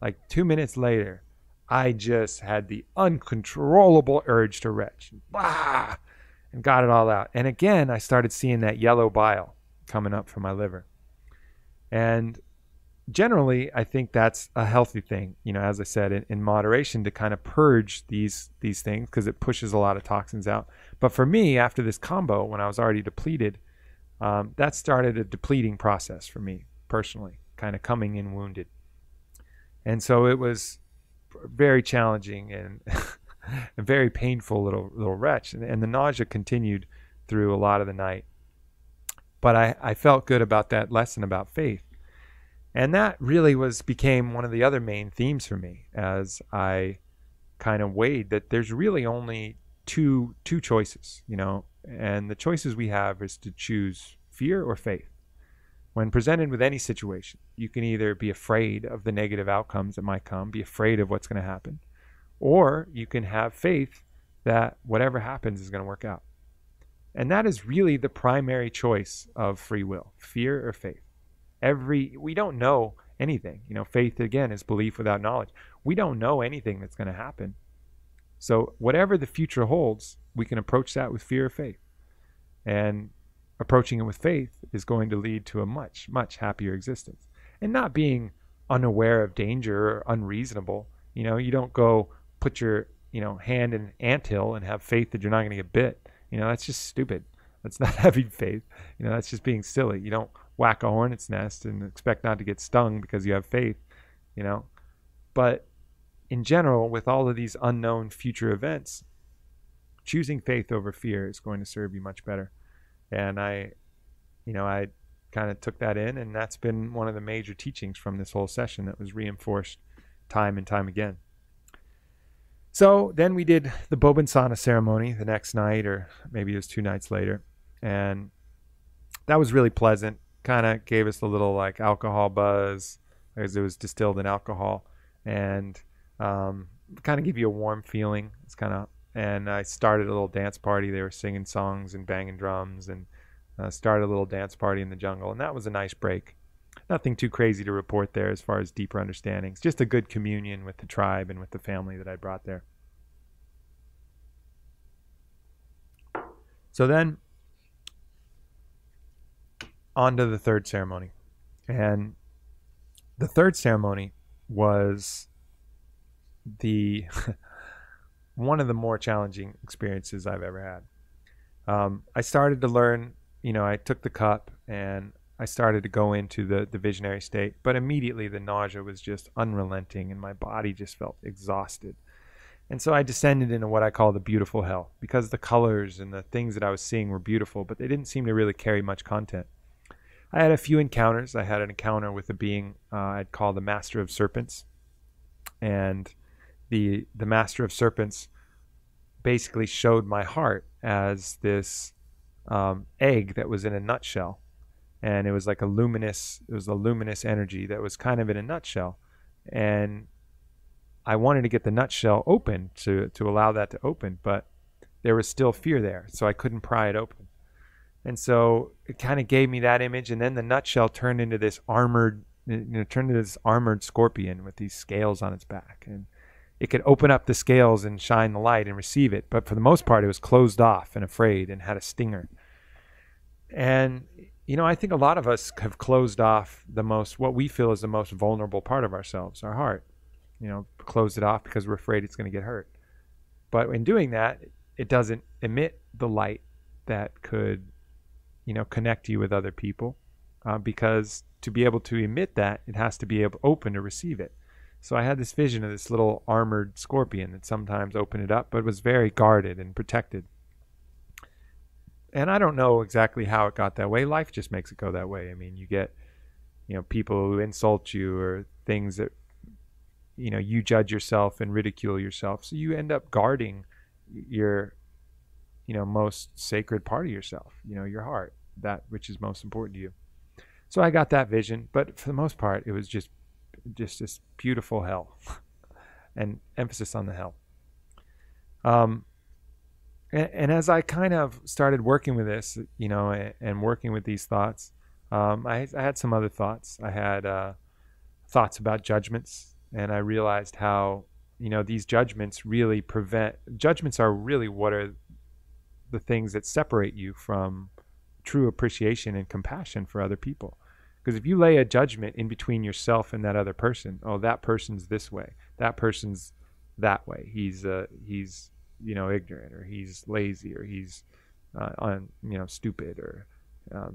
like 2 minutes later, I just had the uncontrollable urge to retch. Blah! And got it all out. And again, I started seeing that yellow bile coming up from my liver. And generally, I think that's a healthy thing, you know, as I said, in moderation, to kind of purge these things, because it pushes a lot of toxins out. But for me, after this Kambo, when I was already depleted, that started a depleting process for me personally, kind of coming in wounded. And so it was very challenging and a very painful little retch. And the nausea continued through a lot of the night. But I felt good about that lesson about faith. And that really became one of the other main themes for me as I kind of weighed that there's really only two choices, you know, and the choices we have is to choose fear or faith. When presented with any situation, you can either be afraid of the negative outcomes that might come, be afraid of what's going to happen, or you can have faith that whatever happens is going to work out. And that is really the primary choice of free will, fear or faith. We don't know anything. You know, faith, again, is belief without knowledge. We don't know anything that's going to happen. So whatever the future holds, we can approach that with fear or faith. And approaching it with faith is going to lead to a much, much happier existence. And not being unaware of danger or unreasonable. You know, you don't go put your, you know, hand in an anthill and have faith that you're not going to get bit. You know, that's just stupid. That's not having faith. You know, that's just being silly. You don't whack a hornet's nest and expect not to get stung because you have faith, you know. But in general, with all of these unknown future events, choosing faith over fear is going to serve you much better. And I kind of took that in, and that's been one of the major teachings from this whole session that was reinforced time and time again. So then we did the Bobansana ceremony the next night, or maybe it was 2 nights later. And that was really pleasant. Kind of gave us a little like alcohol buzz, because it was distilled in alcohol. And kind of give you a warm feeling. It's kind of, and I started a little dance party. They were singing songs and banging drums, and started a little dance party in the jungle, and that was a nice break. Nothing too crazy to report there as far as deeper understandings. Just a good communion with the tribe and with the family that I brought there. So then, on to the third ceremony. And the third ceremony was the one of the more challenging experiences I've ever had. I started to learn, I took the cup and I started to go into the visionary state, but immediately the nausea was just unrelenting and my body just felt exhausted. And so I descended into what I call the beautiful hell, because the colors and the things that I was seeing were beautiful, but they didn't seem to really carry much content. I had a few encounters. I had an encounter with a being I'd call the Master of Serpents. And the Master of Serpents basically showed my heart as this egg that was in a nutshell. And it was like a luminous energy that was kind of in a nutshell. And I wanted to get the nutshell open to allow that to open, but there was still fear there, so I couldn't pry it open. And so it kind of gave me that image, and then the nutshell turned into this armored scorpion with these scales on its back, and it could open up the scales and shine the light and receive it, but for the most part, it was closed off and afraid and had a stinger. And I think a lot of us have closed off what we feel is the most vulnerable part of ourselves, our heart. Close it off because we're afraid it's going to get hurt. But in doing that, it doesn't emit the light that could, connect you with other people, because to be able to emit that, it has to be open to receive it. So I had this vision of this little armored scorpion that sometimes opened it up, but was very guarded and protected. And I don't know exactly how it got that way. Life just makes it go that way. I mean, you get, people who insult you or things that, you judge yourself and ridicule yourself. So you end up guarding your, most sacred part of yourself, your heart, that which is most important to you. So I got that vision, but for the most part, it was just this beautiful hell and emphasis on the hell. And as I kind of started working with this, and working with these thoughts, I had some other thoughts. I had thoughts about judgments. And I realized how, these judgments are really what are the things that separate you from true appreciation and compassion for other people. Because if you lay a judgment in between yourself and that other person, oh, that person's this way, that person's that way, he's ignorant, or he's lazy, or he's stupid, or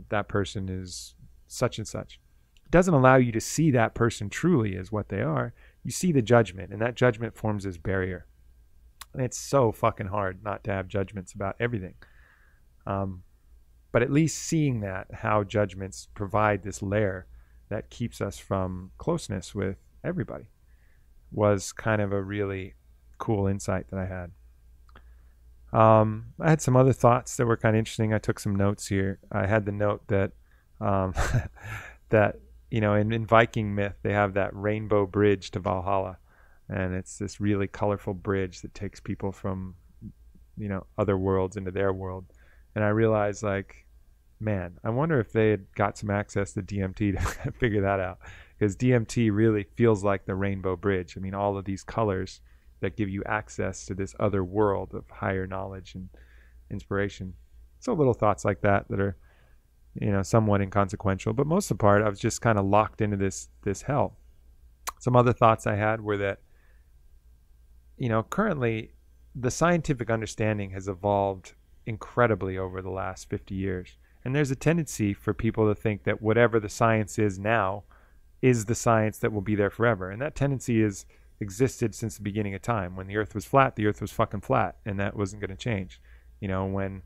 that person is such and such. It doesn't allow you to see that person truly as what they are. You see the judgment, and that judgment forms this barrier. And it's so fucking hard not to have judgments about everything. But at least seeing that, how judgments provide this layer that keeps us from closeness with everybody, was kind of a really cool insight that I had. I had some other thoughts that were kind of interesting. I took some notes here. I had the note that that in Viking myth, they have that rainbow bridge to Valhalla, and it's this really colorful bridge that takes people from other worlds into their world. And I realized, man, I wonder if they had got some access to DMT to figure that out, because DMT really feels like the rainbow bridge. I mean, all of these colors that give you access to this other world of higher knowledge and inspiration. So little thoughts like that are somewhat inconsequential, but most of the part I was just kind of locked into this hell. Some other thoughts I had were that currently the scientific understanding has evolved incredibly over the last 50 years, and there's a tendency for people to think that whatever the science is now is the science that will be there forever. And that tendency has existed since the beginning of time. When the earth was flat, the earth was fucking flat, and that wasn't going to change. When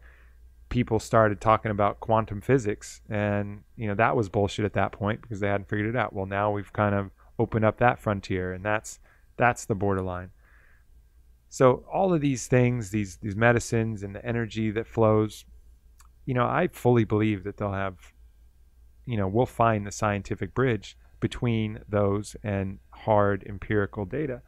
people started talking about quantum physics, and that was bullshit at that point because they hadn't figured it out. Well, now we've kind of opened up that frontier, and that's the borderline. So all of these things, these medicines and the energy that flows, I fully believe that they'll have, we'll find the scientific bridge between those and hard empirical data.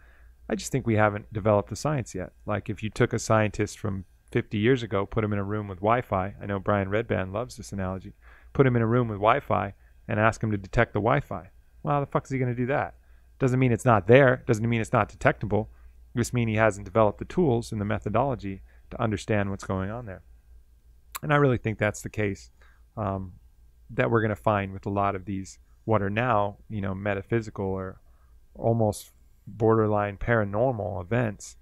I just think we haven't developed the science yet. Like if you took a scientist from 50 years ago, put him in a room with Wi-Fi. I know Brian Redband loves this analogy. Put him in a room with Wi-Fi and ask him to detect the Wi-Fi. Well, how the fuck is he going to do that? Doesn't mean it's not there. Doesn't mean it's not detectable. It just means he hasn't developed the tools and the methodology to understand what's going on there. And I really think that's the case that we're going to find with a lot of these, what are now, metaphysical or almost borderline paranormal events.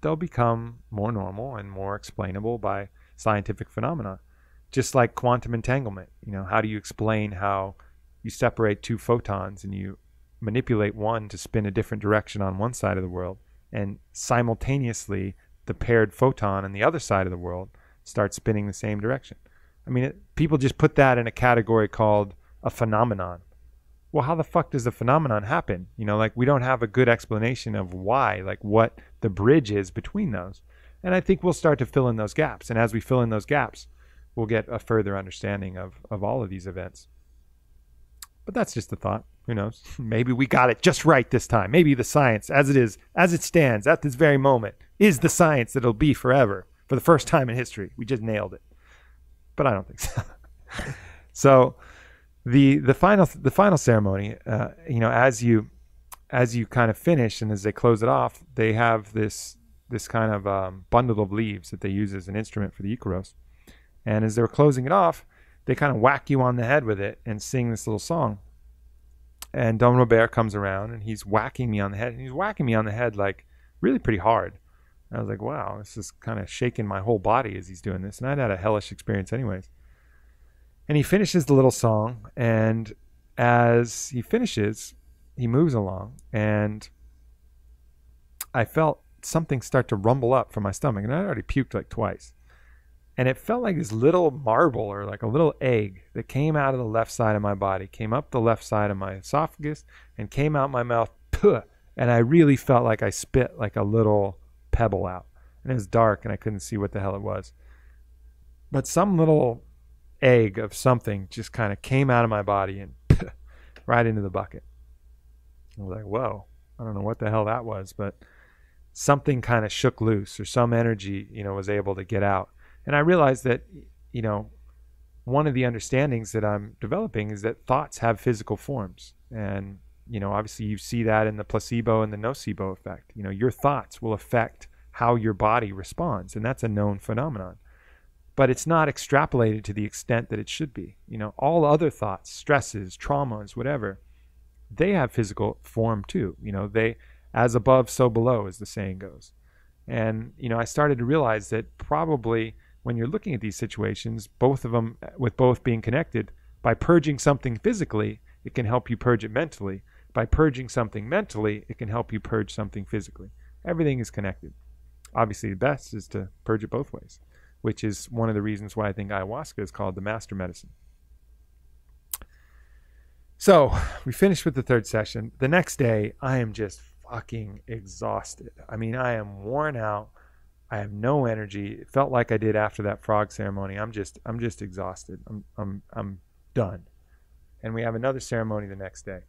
They'll become more normal and more explainable by scientific phenomena. Just like quantum entanglement. How do you explain how you separate two photons and you manipulate one to spin a different direction on one side of the world, and simultaneously the paired photon on the other side of the world starts spinning the same direction? I mean, people just put that in a category called a phenomenon. Well, how the fuck does a phenomenon happen? We don't have a good explanation of why, like what the bridge is between those. And I think we'll start to fill in those gaps. And as we fill in those gaps, we'll get a further understanding of all of these events. But that's just a thought. Who knows? Maybe we got it just right this time. Maybe the science, as it stands at this very moment, is the science that'll be forever. For the first time in history, we just nailed it. But I don't think so. So the final ceremony, as you kind of finish and as they close it off, they have this kind of bundle of leaves that they use as an instrument for the Icaros. And as they're closing it off, they kind of whack you on the head with it and sing this little song. And Don Robert comes around and he's whacking me on the head. And he's whacking me on the head like really pretty hard. And I was like, wow, this is kind of shaking my whole body as he's doing this. And I'd had a hellish experience anyways. And he finishes the little song. And as he finishes, he moves along. And I felt something start to rumble up from my stomach. And I already puked like twice. And it felt like this little marble or like a little egg that came out of the left side of my body, came up the left side of my esophagus, and came out my mouth. And I really felt like I spit like a little pebble out. And it was dark and I couldn't see what the hell it was. But some little egg of something just kind of came out of my body and right into the bucket. I was like, whoa, I don't know what the hell that was, but something kind of shook loose, or some energy, was able to get out. And I realized that, one of the understandings that I'm developing is that thoughts have physical forms. And, obviously you see that in the placebo and the nocebo effect. Your thoughts will affect how your body responds. And that's a known phenomenon. But it's not extrapolated to the extent that it should be. All other thoughts, stresses, traumas, whatever, they have physical form too. They, as above, so below, as the saying goes. And, I started to realize that probably when you're looking at these situations, both of them, with both being connected, by purging something physically, it can help you purge it mentally. By purging something mentally, it can help you purge something physically. Everything is connected. Obviously, the best is to purge it both ways, which is one of the reasons why I think ayahuasca is called the master medicine. So we finished with the third session. The next day, I am just fucking exhausted. I mean, I am worn out. I have no energy. It felt like I did after that frog ceremony. I'm just exhausted. I'm done. And we have another ceremony the next day.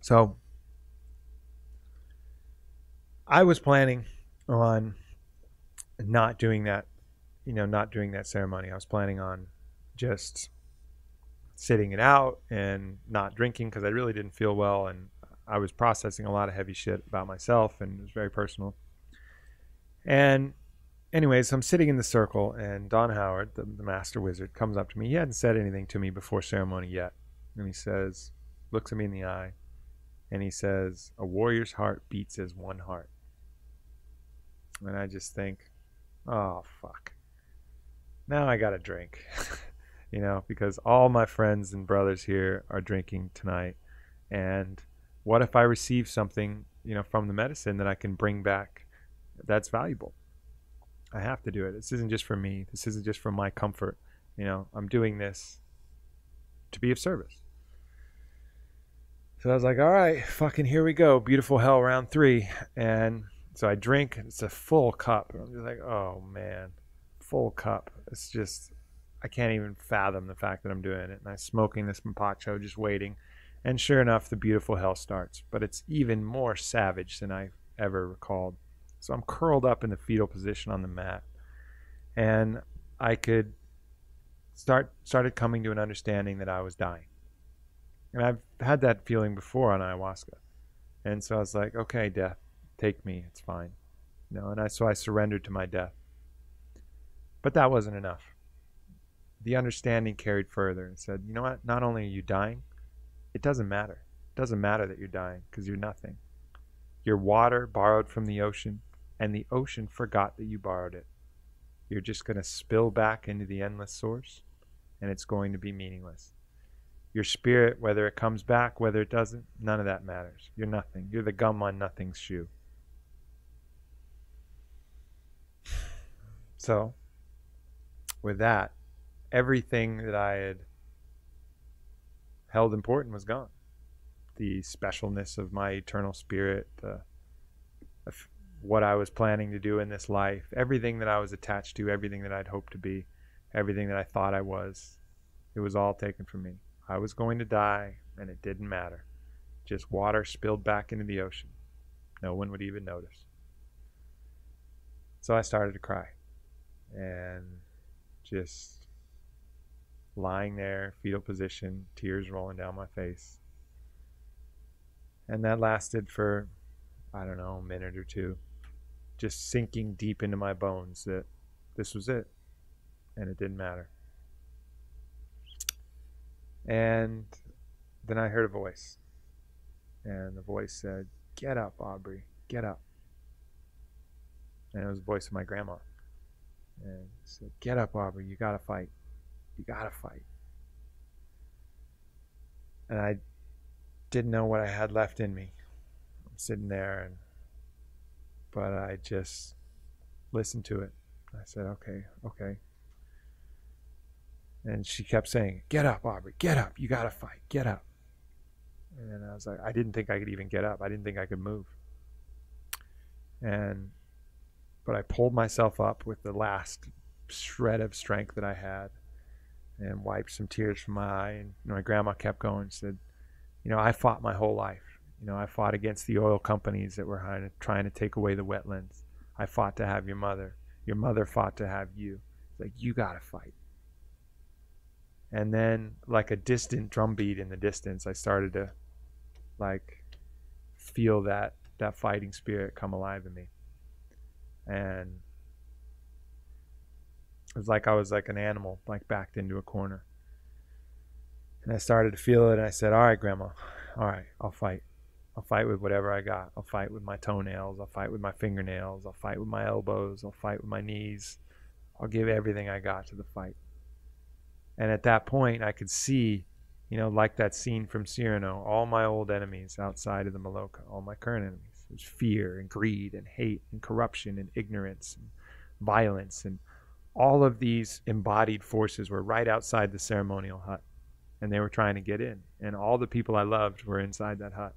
So I was planning on not doing that ceremony. I was planning on just sitting it out and not drinking because I really didn't feel well, and I was processing a lot of heavy shit about myself, and it was very personal. And anyways, I'm sitting in the circle, and Don Howard, the master wizard, comes up to me. He hadn't said anything to me before ceremony yet. And he says, looks at me in the eye, and he says, a warrior's heart beats as one heart. And I just think, oh, fuck. Now I got to drink, because all my friends and brothers here are drinking tonight. And what if I receive something, from the medicine that I can bring back that's valuable? I have to do it. This isn't just for me. This isn't just for my comfort. I'm doing this to be of service. So I was like, all right, fucking here we go. Beautiful hell, round 3. And so I drink. It's a full cup. I'm just like, oh, man, full cup. It's just, I can't even fathom the fact that I'm doing it. And I'm smoking this mapacho, just waiting. And sure enough, the beautiful hell starts, but it's even more savage than I ever recalled. So I'm curled up in the fetal position on the mat, and I could started coming to an understanding that I was dying. And I've had that feeling before on ayahuasca. And so I was like, okay, death, take me, it's fine. So I surrendered to my death. But that wasn't enough. The understanding carried further and said, you know what? Not only are you dying, it doesn't matter. It doesn't matter that you're dying, because you're nothing. You're water borrowed from the ocean, and the ocean forgot that you borrowed it. You're just going to spill back into the endless source, and it's going to be meaningless. Your spirit, whether it comes back, whether it doesn't, none of that matters. You're nothing. You're the gum on nothing's shoe. So, with that, everything that I had held important was gone. The specialness of my eternal spirit, of what I was planning to do in this life, everything that I was attached to, everything that I'd hoped to be, everything that I thought I was, it was all taken from me. I was going to die, and it didn't matter. Just water spilled back into the ocean. No one would even notice. So I started to cry, and just lying there, fetal position, tears rolling down my face. And that lasted for, I don't know, a minute or two, just sinking deep into my bones that this was it, and it didn't matter. And then I heard a voice, and the voice said, "Get up, Aubrey, get up." And it was the voice of my grandma. And it said, "Get up, Aubrey, you gotta fight. You gotta fight." And I didn't know what I had left in me. I'm sitting there, but I just listened to it. I said, okay. And she kept saying, "Get up, Aubrey, get up. You gotta fight, get up." And I was like, I didn't think I could even get up. I didn't think I could move. But I pulled myself up with the last shred of strength that I had and wiped some tears from my eye. And my grandma kept going and said, I fought my whole life. I fought against the oil companies that were trying to take away the wetlands. I fought to have your mother. Your mother fought to have you. It's like, you got to fight. And then, like a distant drumbeat in the distance, I started to feel that fighting spirit come alive in me. And it was like I was like an animal, backed into a corner. And I started to feel it, and I said, "All right, Grandma, all right, I'll fight. I'll fight with whatever I got. I'll fight with my toenails. I'll fight with my fingernails. I'll fight with my elbows. I'll fight with my knees. I'll give everything I got to the fight." And at that point, I could see, like that scene from Cyrano, all my old enemies outside of the Maloka, all my current enemies. It was fear and greed and hate and corruption and ignorance and violence. And all of these embodied forces were right outside the ceremonial hut. And they were trying to get in. And all the people I loved were inside that hut.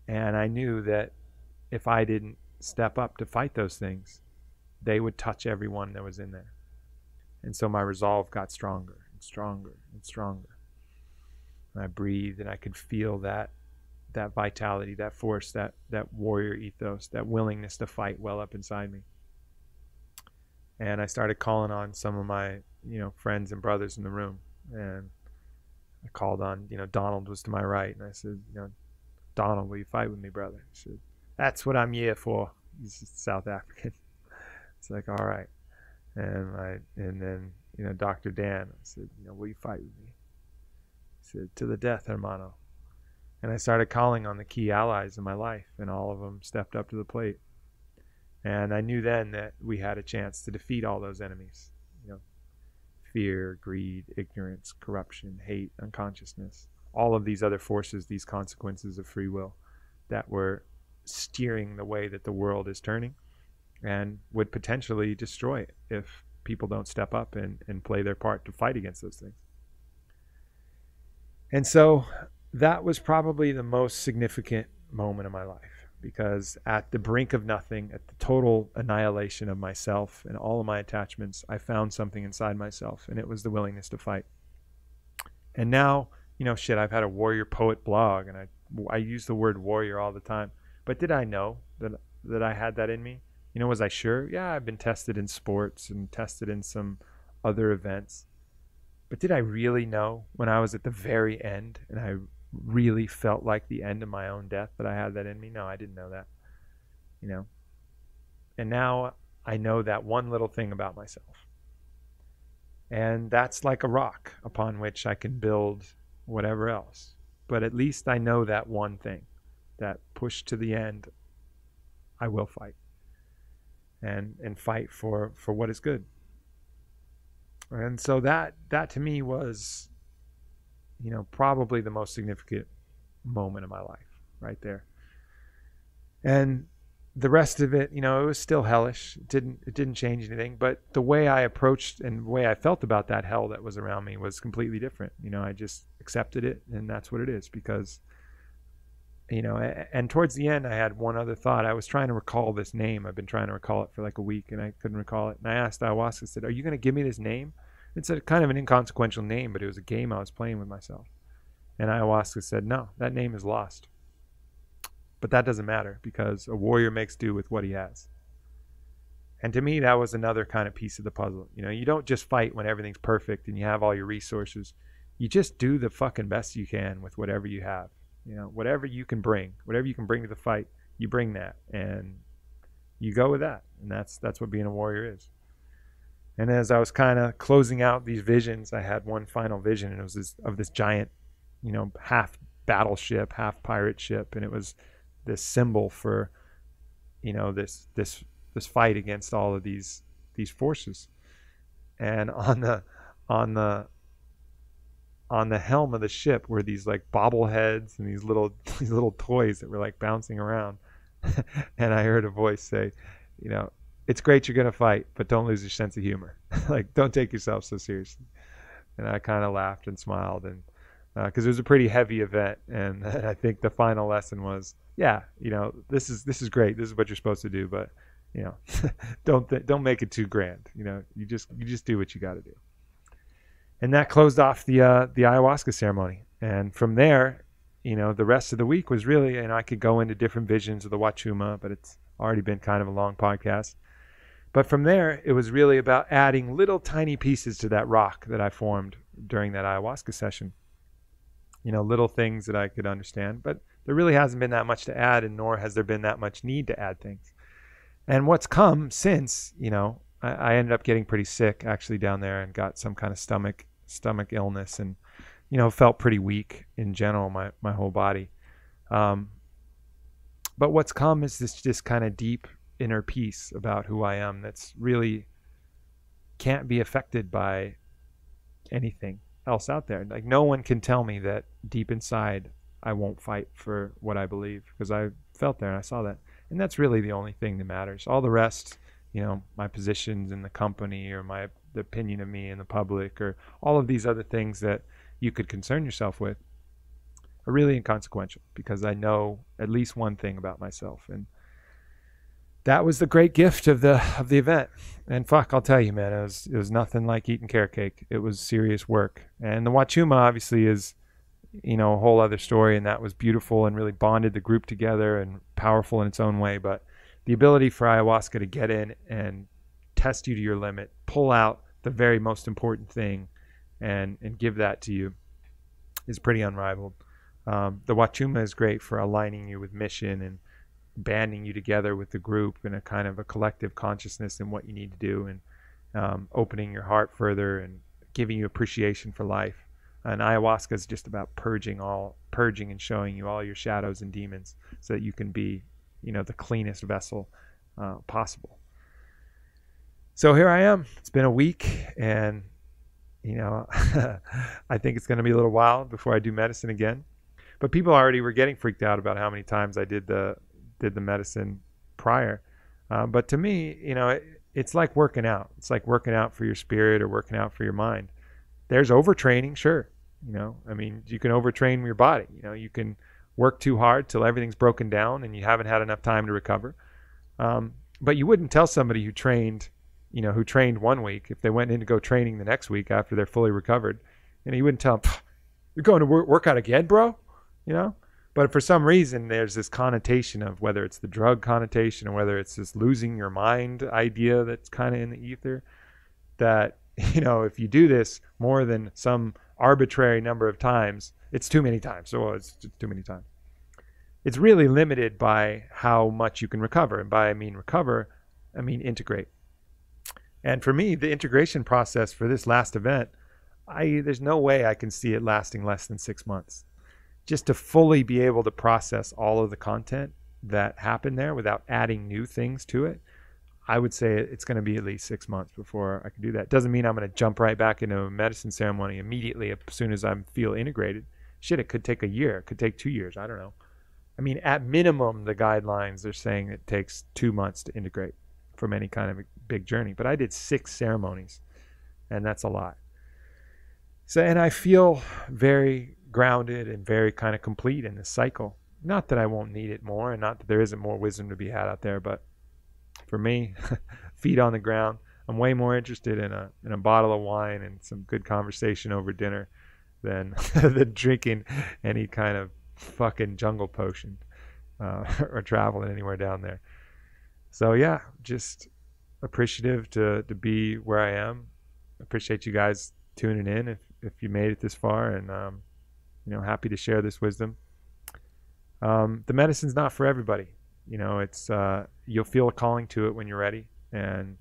And I knew that if I didn't step up to fight those things, they would touch everyone that was in there. And so my resolve got stronger and stronger and stronger. And I breathed, and I could feel that vitality, that force, that warrior ethos, that willingness to fight well up inside me. And I started calling on some of my, friends and brothers in the room. And I called on, Donald was to my right. And I said, "Donald, will you fight with me, brother?" He said, "That's what I'm here for." He's South African. It's like, all right. And then, Dr. Dan, I said, "Will you fight with me?" He said, "To the death, hermano." And I started calling on the key allies in my life, and all of them stepped up to the plate. And I knew then that we had a chance to defeat all those enemies. Fear, greed, ignorance, corruption, hate, unconsciousness. All of these other forces, these consequences of free will that were steering the way that the world is turning and would potentially destroy it if people don't step up and play their part to fight against those things. And so that was probably the most significant moment of my life, because at the brink of nothing, at the total annihilation of myself and all of my attachments, I found something inside myself, and it was the willingness to fight. And now shit, I've had a warrior poet blog, and I use the word warrior all the time. But did I know that I had that in me? Was I sure? Yeah, I've been tested in sports and tested in some other events. But did I really know when I was at the very end and I really felt like the end of my own death that I had that in me? No, I didn't know that. And now I know that one little thing about myself. And that's like a rock upon which I can build whatever else. But at least I know that one thing, that push to the end, I will fight. And fight for what is good. And so that to me was, probably the most significant moment of my life right there. And the rest of it, it was still hellish. It didn't change anything, but the way I approached and the way I felt about that hell that was around me was completely different. I just accepted it, and that's what it is, because and towards the end I had one other thought. I was trying to recall this name. I've been trying to recall it for like a week, and I couldn't recall it. And I asked Ayahuasca, I said, "Are you going to give me this name?" It's a kind of an inconsequential name, but it was a game I was playing with myself. And Ayahuasca said, "No, that name is lost. But that doesn't matter, because a warrior makes do with what he has." And to me, that was another kind of piece of the puzzle. You don't just fight when everything's perfect and you have all your resources. You just do the fucking best you can with whatever you have. Whatever you can bring to the fight, you bring that, and you go with that. And that's what being a warrior is. And as I was kind of closing out these visions, I had one final vision, and it was this giant, half battleship, half pirate ship, and it was this symbol for, this fight against all of these forces. And on the helm of the ship were these like bobbleheads and these little toys that were like bouncing around. And I heard a voice say, "It's great you're going to fight, but don't lose your sense of humor." Like, don't take yourself so seriously. And I kind of laughed and smiled, and because it was a pretty heavy event. And I think the final lesson was, this is great. This is what you're supposed to do, but don't make it too grand. You just do what you got to do. And that closed off the ayahuasca ceremony. And from there, the rest of the week was really, I could go into different visions of the Wachuma, but it's already been kind of a long podcast. But from there, it was really about adding little tiny pieces to that rock that I formed during that ayahuasca session. Little things that I could understand, but there really hasn't been that much to add, and nor has there been that much need to add things. And what's come since, I ended up getting pretty sick actually down there, and got some kind of stomach illness, and felt pretty weak in general, my whole body. But what's come is this kind of deep inner peace about who I am that's really can't be affected by anything else out there. Like, no one can tell me that deep inside I won't fight for what I believe, because I felt there and I saw that. And that's really the only thing that matters. All the rest, my positions in the company, or the opinion of me in the public, or all of these other things that you could concern yourself with, are really inconsequential, because I know at least one thing about myself. And that was the great gift of the event. And fuck, I'll tell you, man, it was nothing like eating carrot cake. It was serious work. And the Wachuma obviously is, a whole other story, and that was beautiful and really bonded the group together and powerful in its own way. But the ability for ayahuasca to get in and test you to your limit, pull out the very most important thing, and give that to you, is pretty unrivaled. The Wachuma is great for aligning you with mission and banding you together with the group in a kind of a collective consciousness in what you need to do, and opening your heart further and giving you appreciation for life. And ayahuasca is just about purging and showing you all your shadows and demons, so that you can be, the cleanest vessel possible. So here I am. It's been a week, and I think it's going to be a little while before I do medicine again. But people already were getting freaked out about how many times I did the medicine prior. But to me, it's like working out. It's like working out for your spirit or working out for your mind. There's overtraining, sure. You can overtrain your body. You can work too hard till everything's broken down and you haven't had enough time to recover. But you wouldn't tell somebody who trained 1 week, if they went in to go training the next week after they're fully recovered, you wouldn't tell them, You're going to work out again, bro? You know? But for some reason, there's this connotation of whether it's the drug connotation or whether it's this losing your mind idea that's kind of in the ether, that, you know, if you do this more than some arbitrary number of times, it's too many times. So it's just too many times. It's really limited by how much you can recover. And by I mean recover, I mean integrate. And for me, the integration process for this last event, there's no way I can see it lasting less than 6 months. Just to fully be able to process all of the content that happened there without adding new things to it, I would say it's going to be at least 6 months before I can do that. Doesn't mean I'm going to jump right back into a medicine ceremony immediately as soon as I feel integrated. Shit, it could take a year. It could take 2 years. I don't know. I mean, at minimum, the guidelines are saying it takes 2 months to integrate from any kind of a big journey. But I did 6 ceremonies, and that's a lot. So, and I feel very grounded and very kind of complete in this cycle. Not that I won't need it more, and not that there isn't more wisdom to be had out there, but for me, feet on the ground, I'm way more interested in a bottle of wine and some good conversation over dinner than than drinking any kind of fucking jungle potion or traveling anywhere down there. So yeah, just appreciative to be where I am. Appreciate you guys tuning in if you made it this far, and you know, happy to share this wisdom. The medicine's not for everybody. You know, it's you'll feel a calling to it when you're ready, and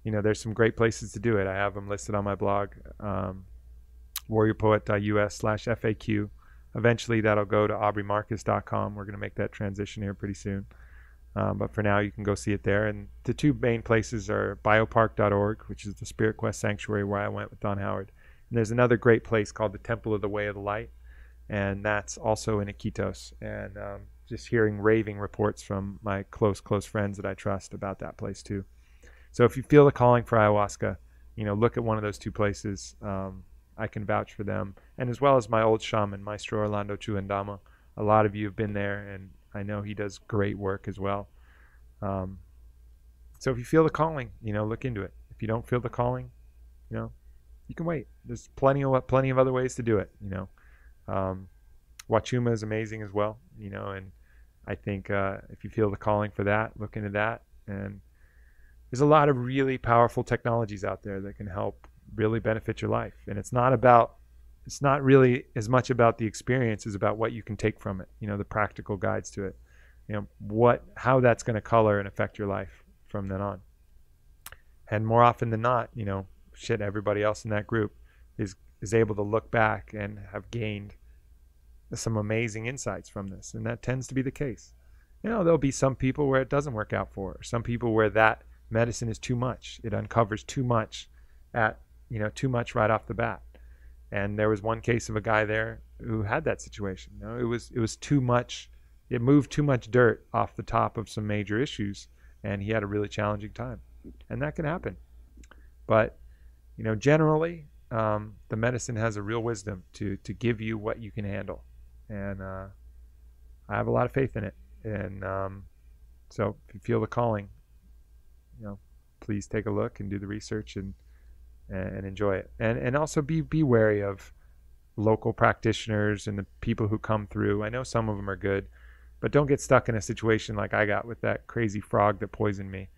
you know, there's some great places to do it. I have them listed on my blog, warriorpoet.us/FAQ. Eventually that'll go to aubreymarcus.com. We're going to make that transition here pretty soon. But for now, you can go see it there. And the 2 main places are biopark.org, which is the Spirit Quest Sanctuary where I went with Don Howard. And there's another great place called the Temple of the Way of the Light, and that's also in Iquitos. And just hearing raving reports from my close friends that I trust about that place too. So if you feel the calling for ayahuasca, you know, look at one of those 2 places. I can vouch for them, and as well as my old shaman, Maestro Orlando Chuandama. A lot of you have been there, and I know he does great work as well. So if you feel the calling, you know, look into it. If you don't feel the calling, you know, you can wait. There's plenty of other ways to do it, you know. Wachuma is amazing as well, you know, and I think if you feel the calling for that, look into that. And there's a lot of really powerful technologies out there that can help really benefit your life. And it's not really as much about the experience as about what you can take from it, you know, the practical guides to it, you know, how that's going to color and affect your life from then on. And more often than not, you know, everybody else in that group is able to look back and have gained some amazing insights from this. And that tends to be the case. You know, there'll be some people where it doesn't work out for, or some people where that medicine is too much. It uncovers too much too much right off the bat. And there was one case of a guy there who had that situation. You know, it was too much. It moved too much dirt off the top of some major issues, and he had a really challenging time. And that can happen. But, you know, generally, the medicine has a real wisdom to give you what you can handle. And I have a lot of faith in it. And so if you feel the calling, you know, please take a look and do the research and enjoy it. And also be wary of local practitioners and the people who come through. I know some of them are good, but don't get stuck in a situation like I got with that crazy frog that poisoned me,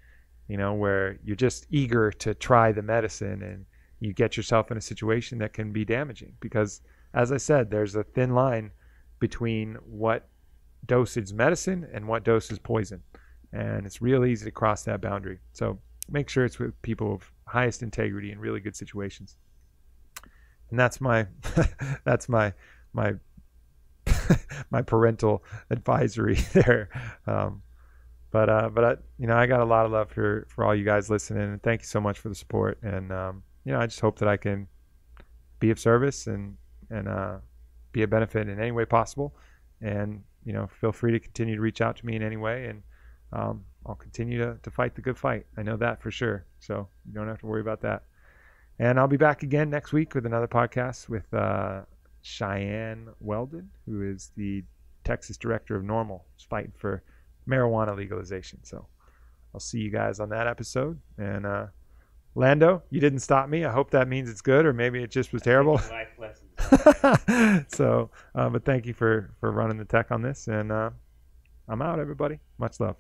you know, where you're just eager to try the medicine and you get yourself in a situation that can be damaging. Because, as I said, there's a thin line between what dose is medicine and what dose is poison. And it's real easy to cross that boundary. So make sure it's with people of highest integrity in really good situations. And that's my my parental advisory there. But you know, I got a lot of love for all you guys listening, and thank you so much for the support. And you know, I just hope that I can be of service and be a benefit in any way possible. And you know, feel free to continue to reach out to me in any way, and I'll continue to fight the good fight. I know that for sure. So you don't have to worry about that. And I'll be back again next week with another podcast with Cheyenne Weldon, who is the Texas director of NORML, who's fighting for marijuana legalization. So I'll see you guys on that episode. And Lando, you didn't stop me. I hope that means it's good, or maybe it just was terrible.
Life lessons.
So, but thank you for running the tech on this, and I'm out, everybody. Much love.